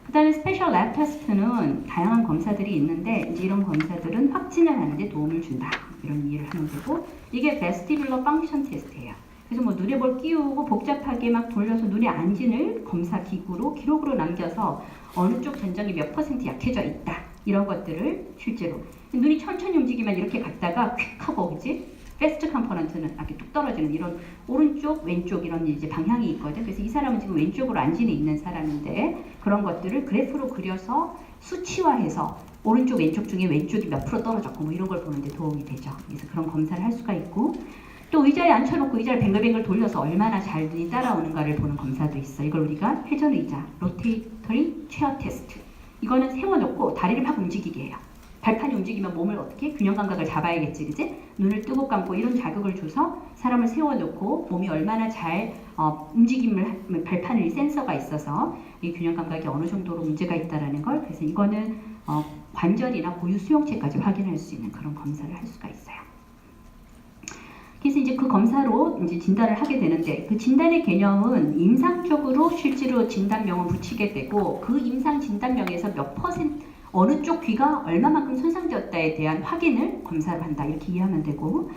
그 다음에 스페셜 랩 테스트는 다양한 검사들이 있는데, 이제 이런 검사들은 확진을 하는데 도움을 준다. 이런 이해를 하면 되고, 이게 베스티뷸러 펑션 테스트예요. 그래서 뭐 눈에 뭘 끼우고 복잡하게 막 돌려서 눈의 안진을 검사 기구로 기록으로 남겨서 어느 쪽 전정이 몇 % 약해져 있다. 이런 것들을 실제로 눈이 천천히 움직이면 이렇게 갔다가 퀵 하고, 그지? 패스트 컴포넌트는 이렇게 뚝 떨어지는 이런 오른쪽 왼쪽 이런 이제 방향이 있거든. 그래서 이 사람은 지금 왼쪽으로 안진이 있는 사람인데, 그런 것들을 그래프로 그려서 수치화해서 오른쪽 왼쪽 중에 왼쪽이 몇 프로 떨어졌고 뭐 이런 걸 보는데 도움이 되죠. 그래서 그런 검사를 할 수가 있고, 또 의자에 앉혀놓고 의자를 뱅글뱅글 돌려서 얼마나 잘 눈이 따라오는가를 보는 검사도 있어. 이걸 우리가 회전의자, 로테이터리 체어 테스트. 이거는 세워놓고 다리를 막 움직이게 해요. 발판이 움직이면 몸을 어떻게 균형 감각을 잡아야겠지, 그지? 눈을 뜨고 감고 이런 자극을 줘서 사람을 세워놓고 몸이 얼마나 잘 움직임을, 발판을 센서가 있어서 이 균형 감각이 어느 정도로 문제가 있다라는 걸, 그래서 이거는 관절이나 고유 수용체까지 확인할 수 있는 그런 검사를 할 수가 있어요. 그래서 이제 그 검사로 이제 진단을 하게 되는데, 그 진단의 개념은 임상적으로 실제로 진단명을 붙이게 되고, 그 임상 진단명에서 몇 %, 어느 쪽 귀가 얼마만큼 손상되었다에 대한 확인을 검사를 한다. 이렇게 이해하면 되고,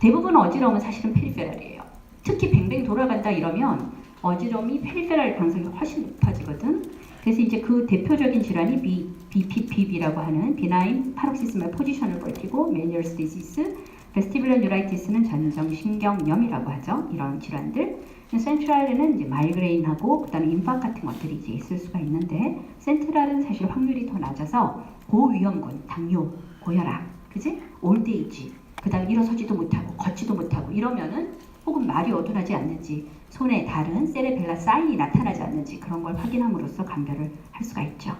대부분 어지러움은 사실은 페리페럴이에요. 특히 뱅뱅 돌아간다 이러면 어지러움이 페리페럴 가능성이 훨씬 높아지거든. 그래서 이제 그 대표적인 질환이 BPPB라고 하는 비나인 파록시스멀 포지셔널 벌티고 매뉴얼스 디지스, 베스티뷸러 뉴라이티스는 전정신경염이라고 하죠. 이런 질환들. 센트럴에는 이제 마이그레인하고 그다음에 임박 같은 것들이 이제 있을 수가 있는데, 센트럴은 사실 확률이 더 낮아서 고위험군, 당뇨, 고혈압, 그지? 올드에이지, 그다음에 일어서지도 못하고 걷지도 못하고 이러면은, 혹은 말이 어눌하지 않는지, 손에 다른 세레벨라 사인이 나타나지 않는지 그런 걸 확인함으로써 감별을 할 수가 있죠.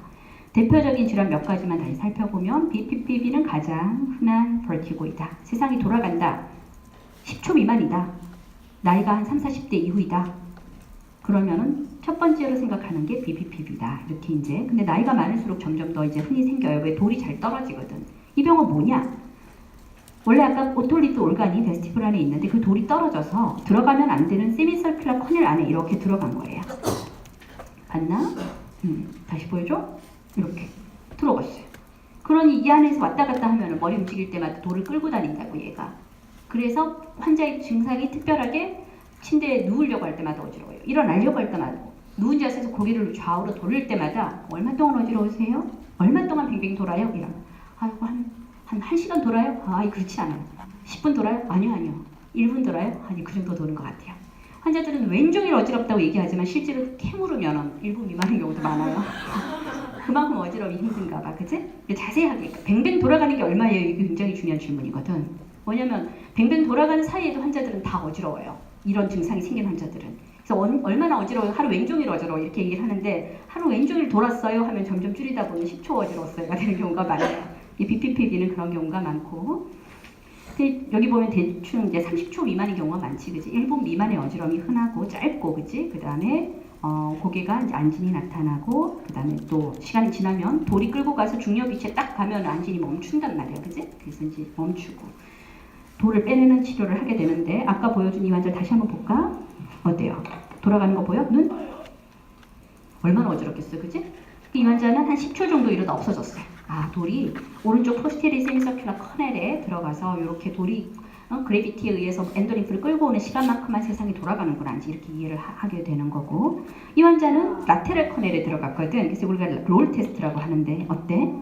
대표적인 질환 몇 가지만 다시 살펴보면, BPPB는 가장 흔한 벌티고이다. 세상이 돌아간다. 10초 미만이다. 나이가 한 30, 40대 이후이다. 그러면은 첫 번째로 생각하는 게 BPPB다. 이렇게 이제. 근데 나이가 많을수록 점점 더 이제 흔히 생겨요. 왜? 돌이 잘 떨어지거든. 이 병은 뭐냐? 원래 아까 오톨리트 올간이 베스티뷸러 안에 있는데 그 돌이 떨어져서 들어가면 안 되는 세미서큘러 커넬 안에 이렇게 들어간 거예요. 봤나? 다시 보여줘? 이렇게 들어갔어요. 그러니 이 안에서 왔다 갔다 하면 머리 움직일 때마다 돌을 끌고 다닌다고, 얘가. 그래서 환자의 증상이 특별하게 침대에 누우려고 할 때마다 어지러워요. 일어나려고 할 때마다, 누운 자세에서 고개를 좌우로 돌릴 때마다 얼마 동안 어지러우세요? 얼마 동안 뱅뱅 돌아요? 이러면 아이고 한 1시간 돌아요? 아이 그렇지 않아요. 10분 돌아요? 아니요. 1분 돌아요? 아니 그 정도 도는 것 같아요. 환자들은 왼종일 어지럽다고 얘기하지만 실제로 캐물으면 1분 미만인 경우도 많아요. 그만큼 어지러움이 힘든가 봐. 그치? 자세하게 뱅뱅 돌아가는 게 얼마예요? 이게 굉장히 중요한 질문이거든. 뭐냐면 뱅뱅 돌아가는 사이에도 환자들은 다 어지러워요. 이런 증상이 생긴 환자들은. 그래서 얼마나 어지러워요? 하루 왼종일 어지러워 이렇게 얘기를 하는데 하루 왼종일 돌았어요 하면 점점 줄이다 보면 10초 어지러웠어요가 되는 경우가 많아요. 이 BPPV는 그런 경우가 많고, 여기 보면 대충 이제 30초 미만의 경우가 많지, 그지? 1분 미만의 어지러움이 흔하고 짧고, 그지? 그 다음에 고개가 이제 안진이 나타나고, 그 다음에 또 시간이 지나면 돌이 끌고 가서 중력 위치에 딱 가면 안진이 멈춘단 말이야, 그지? 그래서 이제 멈추고 돌을 빼내는 치료를 하게 되는데, 아까 보여준 이 환자 다시 한번 볼까? 어때요? 돌아가는 거 보여? 눈? 얼마나 어지럽겠어, 그지? 이 환자는 한 10초 정도 이러다 없어졌어요. 아, 돌이 오른쪽 포스테리 세미서큘러 커넬에 들어가서 이렇게 돌이 그래비티에 의해서 엔도림프를 끌고 오는 시간만큼만 세상이 돌아가는구나, 이렇게 이해를 하게 되는 거고, 이 환자는 라테럴 커넬에 들어갔거든. 그래서 우리가 롤 테스트라고 하는데 어때?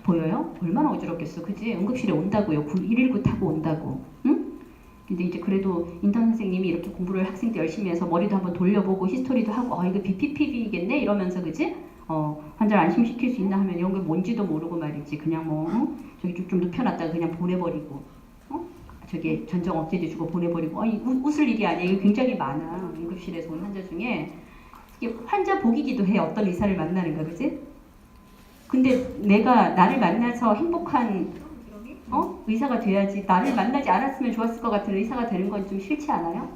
보여요? 얼마나 어지럽겠어, 그지? 응급실에 온다고요. 119 타고 온다고. 응? 근데 이제 그래도 인턴 선생님이 이렇게 공부를 학생 때 열심히 해서 머리도 한번 돌려보고 히스토리도 하고 이거 BPPV겠네 이러면서, 그지? 환자를 안심시킬 수 있나 하면 이런 게 뭔지도 모르고 말이지. 그냥 저기 좀 눕혀놨다가 그냥 보내버리고, 저기 전정 억제제 주고 보내버리고. 웃을 일이 아니야. 이거 굉장히 많아. 응급실에서 온 환자 중에. 이게 환자 복이기도 해. 어떤 의사를 만나는가, 그지? 근데 내가 나를 만나서 행복한 의사가 돼야지, 나를 만나지 않았으면 좋았을 것 같은 의사가 되는 건 좀 싫지 않아요?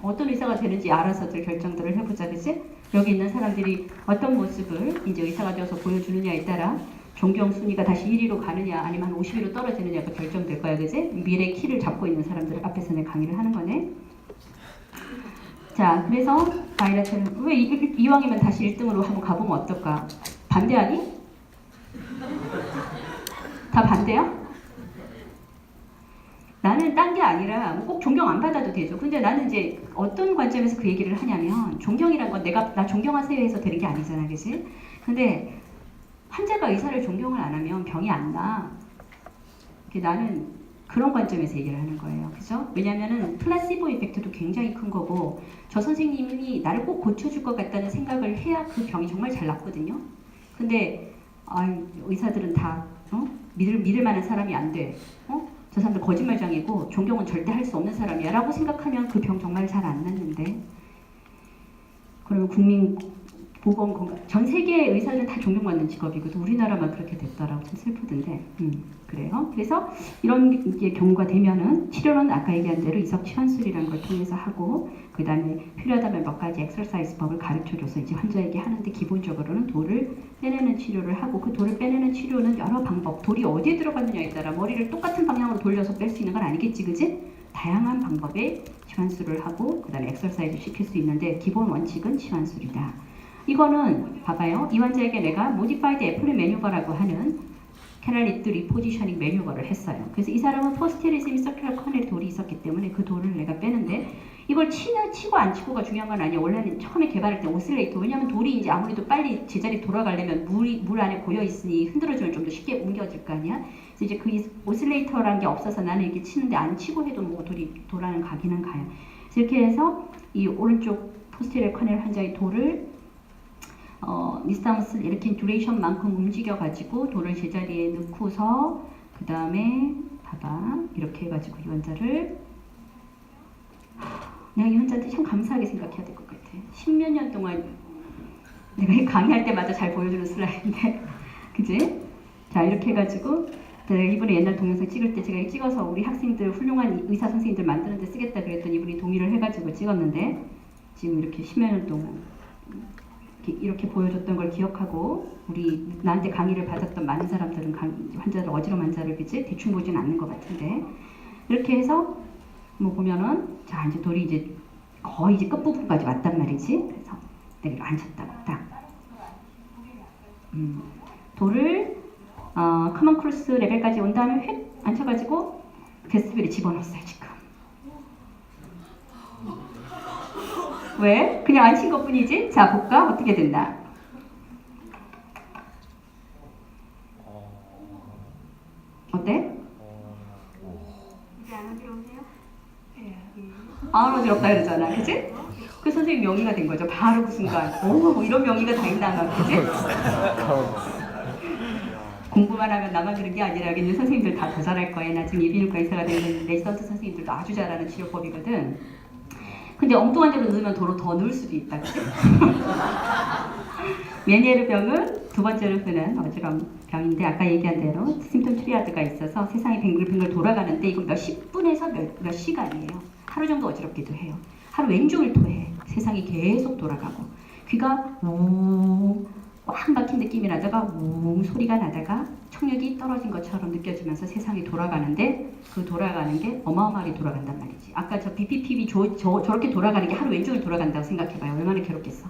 어떤 의사가 되는지 알아서들 결정들을 해보자, 그치? 여기 있는 사람들이 어떤 모습을 이제 의사가 되어서 보여주느냐에 따라 존경 순위가 다시 1위로 가느냐 아니면 한 50위로 떨어지느냐가 결정될 거야, 그치? 미래의 키를 잡고 있는 사람들 앞에서 내 강의를 하는 거네. 자, 그래서 바이라테럴, 왜 이왕이면 다시 1등으로 한번 가보면 어떨까? 반대하니? 다 반대야? 나는 딴 게 아니라 꼭 존경 안 받아도 되죠. 근데 나는 이제 어떤 관점에서 그 얘기를 하냐면, 존경이란 건 나 존경하세요 해서 되는 게 아니잖아, 그치? 근데 환자가 의사를 존경을 안 하면 병이 안 나. 나는 그런 관점에서 얘기를 하는 거예요. 그죠? 왜냐면은 플라시보 이펙트도 굉장히 큰 거고, 저 선생님이 나를 꼭 고쳐줄 것 같다는 생각을 해야 그 병이 정말 잘 낫거든요. 근데 의사들은 다 믿을 만한 사람이 안 돼. 저 사람들 거짓말장이고 존경은 절대 할 수 없는 사람이야 라고 생각하면 그 병 정말 잘 안 낫는데, 그러면 국민 보건 건강, 전 세계의 의사들은 다 존경받는 직업이거든. 우리나라만 그렇게 됐더라고. 참 슬프던데. 그래요. 그래서 이런 이제 경우가 되면은 치료는 아까 얘기한 대로 이석 치환술이라는 걸 통해서 하고, 그 다음에 필요하다면 몇 가지 엑서사이즈법을 가르쳐줘서 이제 환자에게 하는데, 기본적으로는 돌을 빼내는 치료를 하고, 그 돌을 빼내는 치료는 여러 방법, 돌이 어디에 들어갔느냐에 따라 머리를 똑같은 방향으로 돌려서 뺄 수 있는 건 아니겠지, 그지? 다양한 방법의 치환술을 하고 그 다음에 엑서사이즈 시킬 수 있는데, 기본 원칙은 치환술이다. 이거는 봐봐요. 이 환자에게 내가 모디파이드 애플 매뉴버라고 하는 캐럴리트 리포지셔닝 매뉴버를 했어요. 그래서 이 사람은 포스테리즘이 서큘러 커넬 돌이 있었기 때문에 그 돌을 내가 빼는데, 이걸 치고 안 치고가 중요한 건 아니에요. 원래는 처음에 개발할 때 오실레이터, 왜냐하면 돌이 이제 아무래도 빨리 제자리 돌아가려면 물 안에 고여 있으니 흔들어주면 좀 더 쉽게 옮겨질 거 아니야. 그래서 이제 그 오실레이터라는 게 없어서 나는 이렇게 치는데, 안 치고 해도 뭐 돌이 돌아는 가기는 가요. 그래서 이렇게 해서 이 오른쪽 포스테리어 커넬 환자의 돌을 니스타무스 이렇게 듀레이션만큼 움직여가지고 돌을 제자리에 넣고서, 그 다음에 봐봐 이렇게 해가지고 이 환자를, 내가 이 환자한테 참 감사하게 생각해야 될 것 같아. 10몇 년 동안 내가 강의할 때마다 잘 보여주는 슬라이드인데 그지? 자, 이렇게 해가지고 이번에 옛날 동영상 찍을 때 제가 찍어서 우리 학생들, 훌륭한 의사 선생님들 만드는 데 쓰겠다 그랬더니 이분이 동의를 해가지고 찍었는데, 지금 이렇게 10몇 년 동안 이렇게 보여줬던 걸 기억하고, 우리 나한테 강의를 받았던 많은 사람들은 환자들, 어지러운 환자를 그치? 대충 보진 않는 것 같은데, 이렇게 해서 뭐 보면은, 자 이제 돌이 이제 거의 이제 끝부분까지 왔단 말이지. 그래서 내가 앉혔다고 딱 돌을 커먼 크루스 레벨까지 온 다음에 휙 앉혀가지고 베스트빌에 집어넣었어요 지금. 왜? 그냥 앉힌 것 뿐이지? 자, 볼까? 어떻게 된다. 어때? 이제 안 어지러우세요? 안 어지럽다 그러잖아, 그치? 그 선생님 명의가 된 거죠. 바로 그 순간. 오, 이런 명의가 다 있나, 그지? 공부만 하면 나만 그런 게 아니라 이제 선생님들 다 더 잘할 거예요. 나중에 이비인후과 의사가 되는 레지던트 선생님들도 아주 잘하는 치료법이거든. 근데 엉뚱한 데로 넣으면 더 넣을 수도 있다, 그치? 메니에르 병은 두 번째로 쓰는 어지러움 병인데 아까 얘기한 대로 심통 트리아드가 있어서 세상이 뱅글뱅글 돌아가는데 이거 몇십 분에서 몇 시간이에요. 하루 정도 어지럽기도 해요. 하루 왼종일 토해. 세상이 계속 돌아가고 귀가 꽉 막힌 느낌이 나다가 웅 소리가 나다가 청력이 떨어진 것처럼 느껴지면서 세상이 돌아가는데 그 돌아가는 게 어마어마하게 돌아간단 말이지. 아까 저 BPPV 저렇게 돌아가는 게 하루 왼종일 돌아간다고 생각해봐요. 얼마나 괴롭겠어.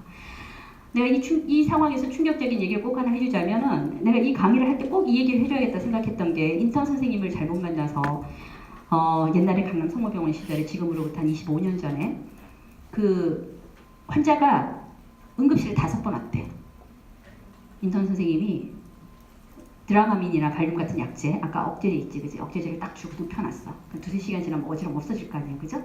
내가 이 상황에서 충격적인 얘기를 꼭 하나 해주자면은 내가 이 강의를 할 때 꼭 이 얘기를 해줘야겠다 생각했던 게 인턴 선생님을 잘못 만나서 옛날에 강남 성모병원 시절에 지금으로부터 한 25년 전에 그 환자가 응급실에 5번 왔대. 인턴 선생님이 드라마민이나 발륨 같은 약제, 아까 억제제 있지, 그지? 억제제를 딱 주고 눕혀놨어. 두세 시간 지나면 어지러움 없어질 거 아니에요, 그죠?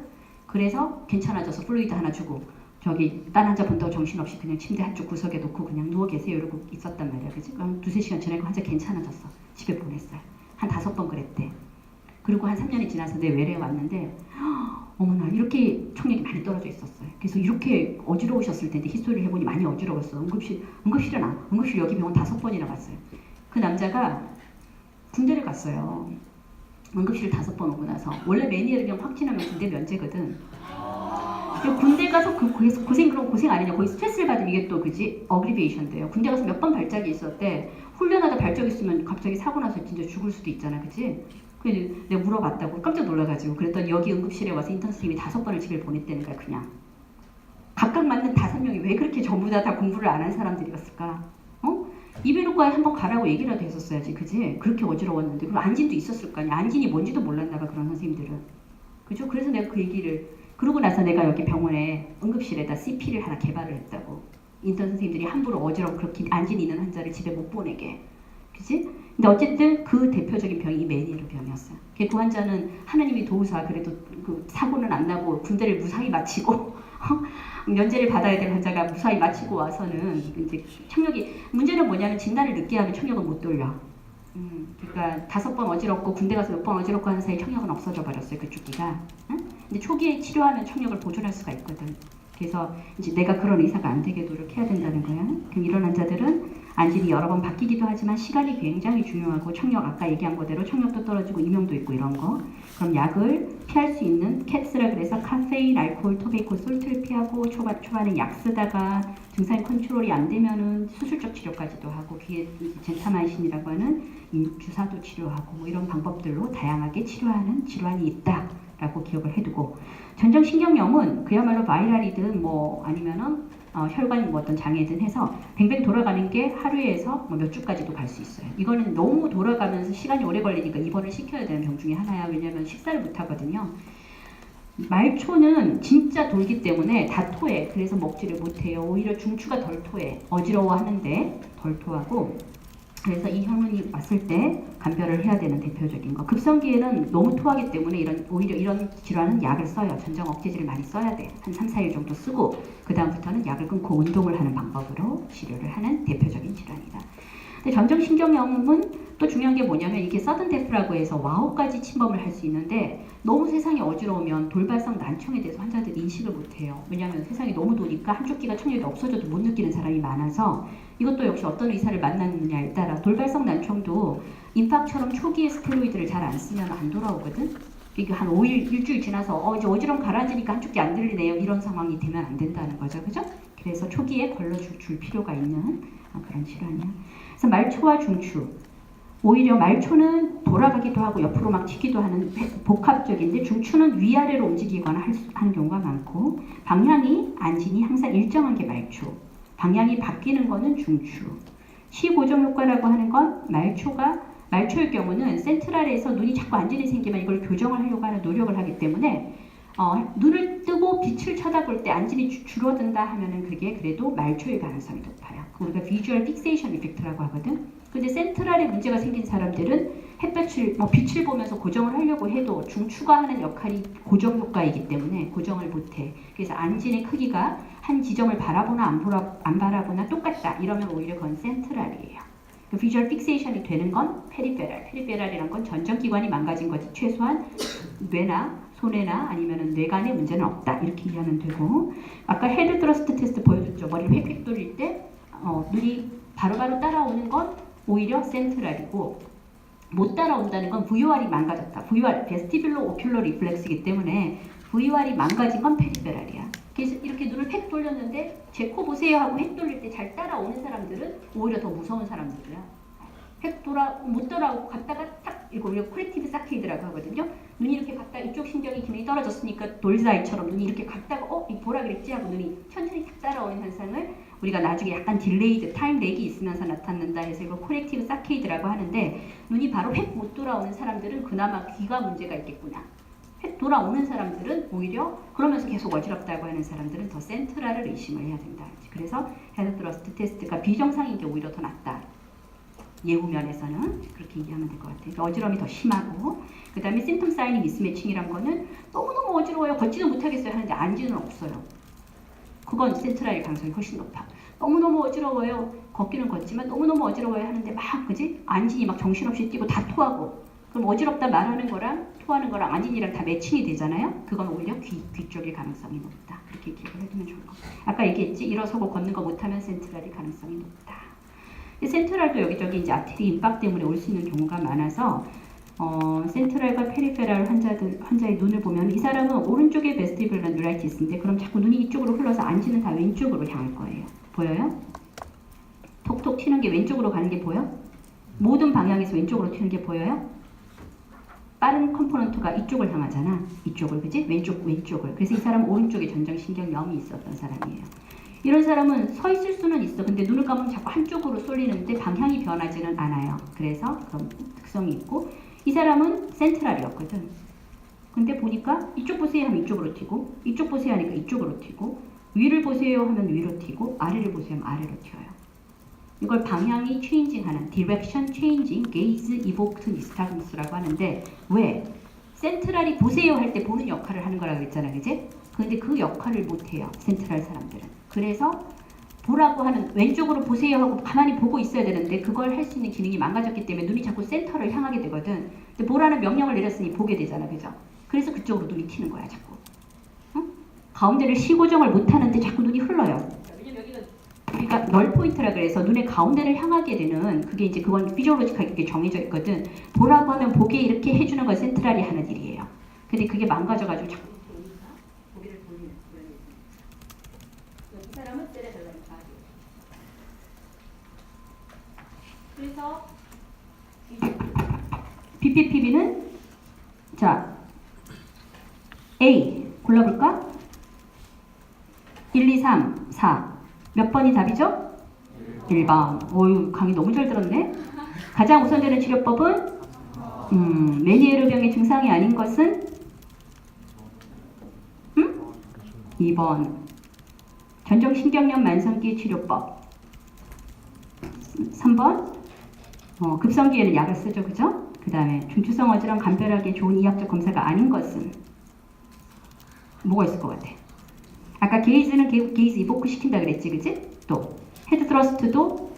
그래서 괜찮아져서 플루이드 하나 주고 저기 딴 환자 본다고 정신없이 그냥 침대 한쪽 구석에 놓고 그냥 누워 계세요 이러고 있었단 말이야, 그지? 그럼 두세 시간 지나고 환자 괜찮아졌어. 집에 보냈어요. 한 5번 그랬대. 그리고 한 3년이 지나서 내 외래에 왔는데 어머나 이렇게 청력이 많이 떨어져 있었어요. 그래서 이렇게 어지러우셨을 텐데 히스토리를 해보니 많이 어지러웠어. 응급실 여기 병원 5번이나 갔어요. 그 남자가 군대를 갔어요. 응급실 5번 오고 나서 원래 메니에르 병 확진하면 군대 면제거든. 군대 가서 고생 아니냐. 거기 스트레스를 받으면 이게 또 그지 어그리베이션돼요. 군대 가서 몇 번 발작이 있었대. 훈련하다 발작 있으면 갑자기 사고 나서 진짜 죽을 수도 있잖아, 그지? 그래서 내가 물어봤다고 깜짝 놀라가지고 그랬더니 여기 응급실에 와서 인턴 선생님이 5번을 집에 보냈다는 거야. 그냥 각각 맞는 5명이 왜 그렇게 전부 다 공부를 안 한 사람들이었을까? 이비인후과에 한번 가라고 얘기라도 했었어야지, 그지? 그렇게 어지러웠는데. 그리고 안진도 있었을 거 아니야. 안진이 뭔지도 몰랐나 봐, 그런 선생님들은. 그죠? 그래서 내가 그 얘기를 그러고 나서 내가 여기 병원에 응급실에다 CP를 하나 개발을 했다고. 인턴 선생님들이 함부로 어지러워 그렇게 안진이 있는 환자를 집에 못 보내게. 그지? 근데 어쨌든 그 대표적인 병이 메니에르 병이었어요. 그 환자는 하나님이 도우사 그래도 그 사고는 안 나고 군대를 무사히 마치고 면제를 받아야 될 환자가 무사히 마치고 와서는 이제 청력이 문제는 뭐냐면 진단을 늦게 하면 청력을 못 돌려. 그러니까 5번 어지럽고 군대 가서 몇 번 어지럽고 하는 사이 청력은 없어져 버렸어요. 그쪽 기가. 응? 근데 초기에 치료하면 청력을 보존할 수가 있거든. 그래서 이제 내가 그런 의사가 안 되게 노력해야 된다는 거야. 그럼 이런 환자들은 안진이 여러 번 바뀌기도 하지만 시간이 굉장히 중요하고 청력 아까 얘기한 거대로 청력도 떨어지고 이명도 있고 이런 거. 그럼 약을 피할 수 있는 캣스라 그래서 카페인, 알코올, 토베이코, 솔트를 피하고 초반에 약 쓰다가 증상 컨트롤이 안 되면은 수술적 치료까지도 하고 귀에 젠타마이신이라고 하는 주사도 치료하고 뭐 이런 방법들로 다양하게 치료하는 질환이 있다라고 기억을 해두고 전정신경염은 그야말로 바이랄이든 뭐 아니면은 혈관 뭐 어떤 장애든 해서 뱅뱅 돌아가는 게 하루에서 뭐 몇 주까지도 갈 수 있어요. 이거는 너무 돌아가면서 시간이 오래 걸리니까 입원을 시켜야 되는 병 중에 하나야. 왜냐하면 식사를 못 하거든요. 말초는 진짜 돌기 때문에 다 토해. 그래서 먹지를 못해요. 오히려 중추가 덜 토해. 어지러워하는데 덜 토하고. 그래서 이 혈문이 왔을 때 감별을 해야 되는 대표적인 거. 급성기에는 너무 토하기 때문에 오히려 이런 질환은 약을 써요. 전정 억제제를 많이 써야 돼. 한 3, 4일 정도 쓰고 그 다음부터는 약을 끊고 운동을 하는 방법으로 치료를 하는 대표적인 질환이다. 근데 전정신경염은 또 중요한 게 뭐냐면 이게 서든 데프라고 해서 와우까지 침범을 할 수 있는데 너무 세상이 어지러우면 돌발성 난청에 대해서 환자들이 인식을 못해요. 왜냐하면 세상이 너무 도니까 한쪽 귀가 청력이 없어져도 못 느끼는 사람이 많아서 이것도 역시 어떤 의사를 만났느냐에 따라 돌발성 난청도 임팍처럼 초기에 스테로이드를 잘 안 쓰면 안 돌아오거든. 이게 한 5일, 일주일 지나서 이제 어지러움 가라앉으니까 한쪽 귀 안 들리네요. 이런 상황이 되면 안 된다는 거죠. 그죠? 그래서 초기에 걸러줄 필요가 있는 그런 질환이야. 그래서 말초와 중추. 오히려 말초는 돌아가기도 하고 옆으로 막 튀기도 하는 복합적인데 중추는 위아래로 움직이거나 하는 경우가 많고 방향이 안진이 항상 일정한 게 말초. 방향이 바뀌는 거는 중추. 시고정 효과라고 하는 건 말초일 경우는 센트럴에서 눈이 자꾸 안진이 생기면 이걸 교정을 하려고 하는 노력을 하기 때문에 눈을 뜨고 빛을 쳐다볼 때 안진이 줄어든다 하면은 그게 그래도 말초일 가능성이 높아요. 우리가 비주얼 픽세이션 이펙트라고 하거든. 근데 센트럴에 문제가 생긴 사람들은 햇볕을 빛을 보면서 고정을 하려고 해도 중추가 하는 역할이 고정 효과이기 때문에 고정을 못해. 그래서 안진의 크기가 한 지점을 바라보나 안 바라보나 똑같다. 이러면 오히려 그건 센트럴이에요. 비주얼 픽세이션이 되는 건 페리페럴. 페리페럴이란 건 전정기관이 망가진 거지. 최소한 뇌나 손해나 아니면 뇌간의 문제는 없다. 이렇게 이해하면 되고, 아까 헤드 트러스트 테스트 보여줬죠. 머리를 획획 돌릴 때 눈이 바로바로 따라오는 건 오히려 센트럴이고, 못 따라온다는 건 VOR이 망가졌다. VOR, 베스티뷸로 오큘러 리플렉스이기 때문에 VOR이 망가진 건 페리페럴이야. 그래서 이렇게 눈을 획 돌렸는데 제 코 보세요 하고 획 돌릴 때 잘 따라오는 사람들은 오히려 더 무서운 사람들이야. 못 돌아오고 갔다가 탁 이거 우리가 코렉티브 사케이드라고 하거든요. 눈이 이렇게 갔다 이쪽 신경이 기능이 떨어졌으니까 돌자이처럼 눈이 이렇게 갔다가 이 보라 그랬지 하고 눈이 천천히 탁 따라오는 현상을 우리가 나중에 약간 딜레이드 타임 렉이 있으면서 나타난다 해서 이걸 코렉티브 사케이드라고 하는데, 눈이 바로 획 못 돌아오는 사람들은 그나마 귀가 문제가 있겠구나. 획 돌아오는 사람들은 오히려 그러면서 계속 어지럽다고 하는 사람들은 더 센트럴을 의심을 해야 된다. 그래서 헤드 트러스트 테스트가 비정상인 게 오히려 더 낫다. 예후 면에서는 그렇게 얘기하면 될 것 같아요. 그러니까 어지러움이 더 심하고, 그 다음에 심텀 사인이 미스매칭이란 거는 너무너무 어지러워요. 걷지도 못하겠어요 하는데 안지는 없어요. 그건 센트럴일 가능성이 훨씬 높아. 너무너무 어지러워요. 걷기는 걷지만 너무너무 어지러워요 하는데 막 그지? 안진이 막 정신없이 뛰고 다 토하고, 그럼 어지럽다 말하는 거랑 토하는 거랑 안진이랑 다 매칭이 되잖아요. 그건 오히려 귀 쪽일 가능성이 높다. 이렇게 기억을 해두면 좋을 것 같아요. 아까 얘기했지? 일어서고 걷는 거 못하면 센트럴일 가능성이 높다. 센트럴도 여기저기 이제 아테리 임박 때문에 올 수 있는 경우가 많아서 센트럴과 페리페럴 환자의 눈을 보면 이 사람은 오른쪽에 베스티뷸럴 뉴라이티스인데 그럼 자꾸 눈이 이쪽으로 흘러서 안지는 다 왼쪽으로 향할 거예요. 보여요? 톡톡 튀는 게 왼쪽으로 가는 게 보여? 모든 방향에서 왼쪽으로 튀는 게 보여요? 빠른 컴포넌트가 이쪽을 향하잖아. 이쪽을, 그지? 왼쪽을. 그래서 이 사람은 오른쪽에 전정신경염이 있었던 사람이에요. 이런 사람은 서 있을 수는 있어. 근데 눈을 감으면 자꾸 한쪽으로 쏠리는데 방향이 변하지는 않아요. 그래서 그런 특성이 있고, 이 사람은 센트럴이었거든. 근데 보니까 이쪽 보세요 하면 이쪽으로 튀고, 이쪽 보세요 하니까 이쪽으로 튀고, 위를 보세요 하면 위로 튀고, 아래를 보세요 하면 아래로 튀어요. 이걸 방향이 체인징하는 디렉션 체인징 게이즈 이보크트 니스타금스라고 하는데, 왜? 센트럴이 보세요 할 때 보는 역할을 하는 거라고 했잖아, 그지? 근데 그 역할을 못해요, 센트럴 사람들은. 그래서 보라고 하는, 왼쪽으로 보세요 하고 가만히 보고 있어야 되는데 그걸 할 수 있는 기능이 망가졌기 때문에 눈이 자꾸 센터를 향하게 되거든. 근데 보라는 명령을 내렸으니 보게 되잖아, 그죠? 그래서 그쪽으로 눈이 튀는 거야, 자꾸. 응? 가운데를 시고정을 못하는데 자꾸 눈이 흘러요. 왜냐면 여기는 우리가 널 포인트라 그래서 눈의 가운데를 향하게 되는, 그게 이제 그건 피지올로지컬하게 정해져 있거든. 보라고 하면 보게 이렇게 해주는 건 센트럴이 하는 일이에요. 근데 그게 망가져가지고 자꾸 고개를 돌리는 그런 일이. 이 사람은 세레벨럼 바디. 그래서 BPPB는 자 A 골라볼까? 1, 2, 3, 4 몇 번이 답이죠? 1번. 오유, 강의 너무 잘 들었네. 가장 우선되는 치료법은 메니에르병의 증상이 아닌 것은 2번. 전정신경염 만성기 치료법. 3번. 급성기에는 약을 쓰죠, 그죠? 그 다음에 중추성 어지럼 간편하게 좋은 이학적 검사가 아닌 것은 뭐가 있을 것 같아? 아까 게이즈는 게이즈 이보크 시킨다 그랬지, 그치? 또 헤드 트러스트도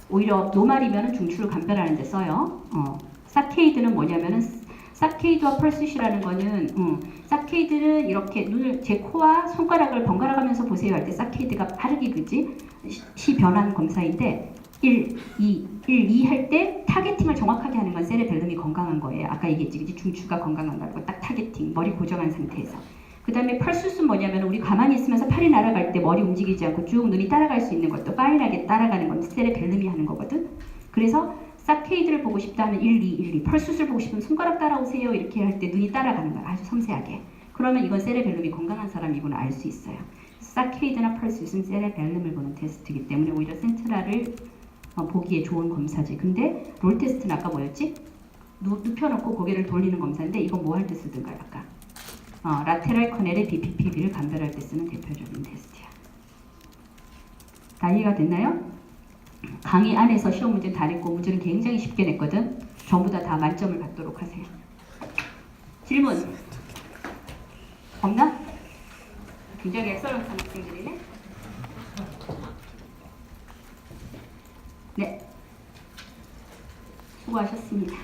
오히려 노말이면 중추를 간편하는 데 써요. 사케이드는 뭐냐면은 사케이드와 펄스시라는 거는 사케이드는 이렇게 눈을 제 코와 손가락을 번갈아 가면서 보세요 할 때 사케이드가 빠르게 그지? 시 변환 검사인데 1, 2 할 때 타겟팅을 정확하게 하는 건 세레벨름이 건강한 거예요. 아까 얘기했지, 그지? 중추가 건강한다고 딱 타겟팅, 머리 고정한 상태에서. 그 다음에 펄스는 뭐냐면 우리 가만히 있으면서 팔이 날아갈 때 머리 움직이지 않고 쭉 눈이 따라갈 수 있는 것도 파인하게 따라가는 건 세레벨름이 하는 거거든. 그래서 사케이드를 보고 싶다 하면 1, 2, 펄스를 보고 싶으면 손가락 따라오세요 이렇게 할 때 눈이 따라가는 거야, 아주 섬세하게. 그러면 이건 세레벨름이 건강한 사람이구나 알 수 있어요. 사케이드나 펄스는 세레벨름을 보는 테스트이기 때문에 오히려 센트럴을 보기에 좋은 검사지. 근데 롤 테스트는 아까 뭐였지? 눕혀놓고 고개를 돌리는 검사인데 이건 뭐 할 때 쓰던가요? 아까 라테랄 커넬의 DPPB를 감별할 때 쓰는 대표적인 테스트야. 다 이해가 됐나요? 강의 안에서 시험 문제는 다 냈고 문제는 굉장히 쉽게 냈거든. 전부 다 만점을 받도록 하세요. 질문 없나? 굉장히 엑설런트한 학생들이네. 네, 수고하셨습니다.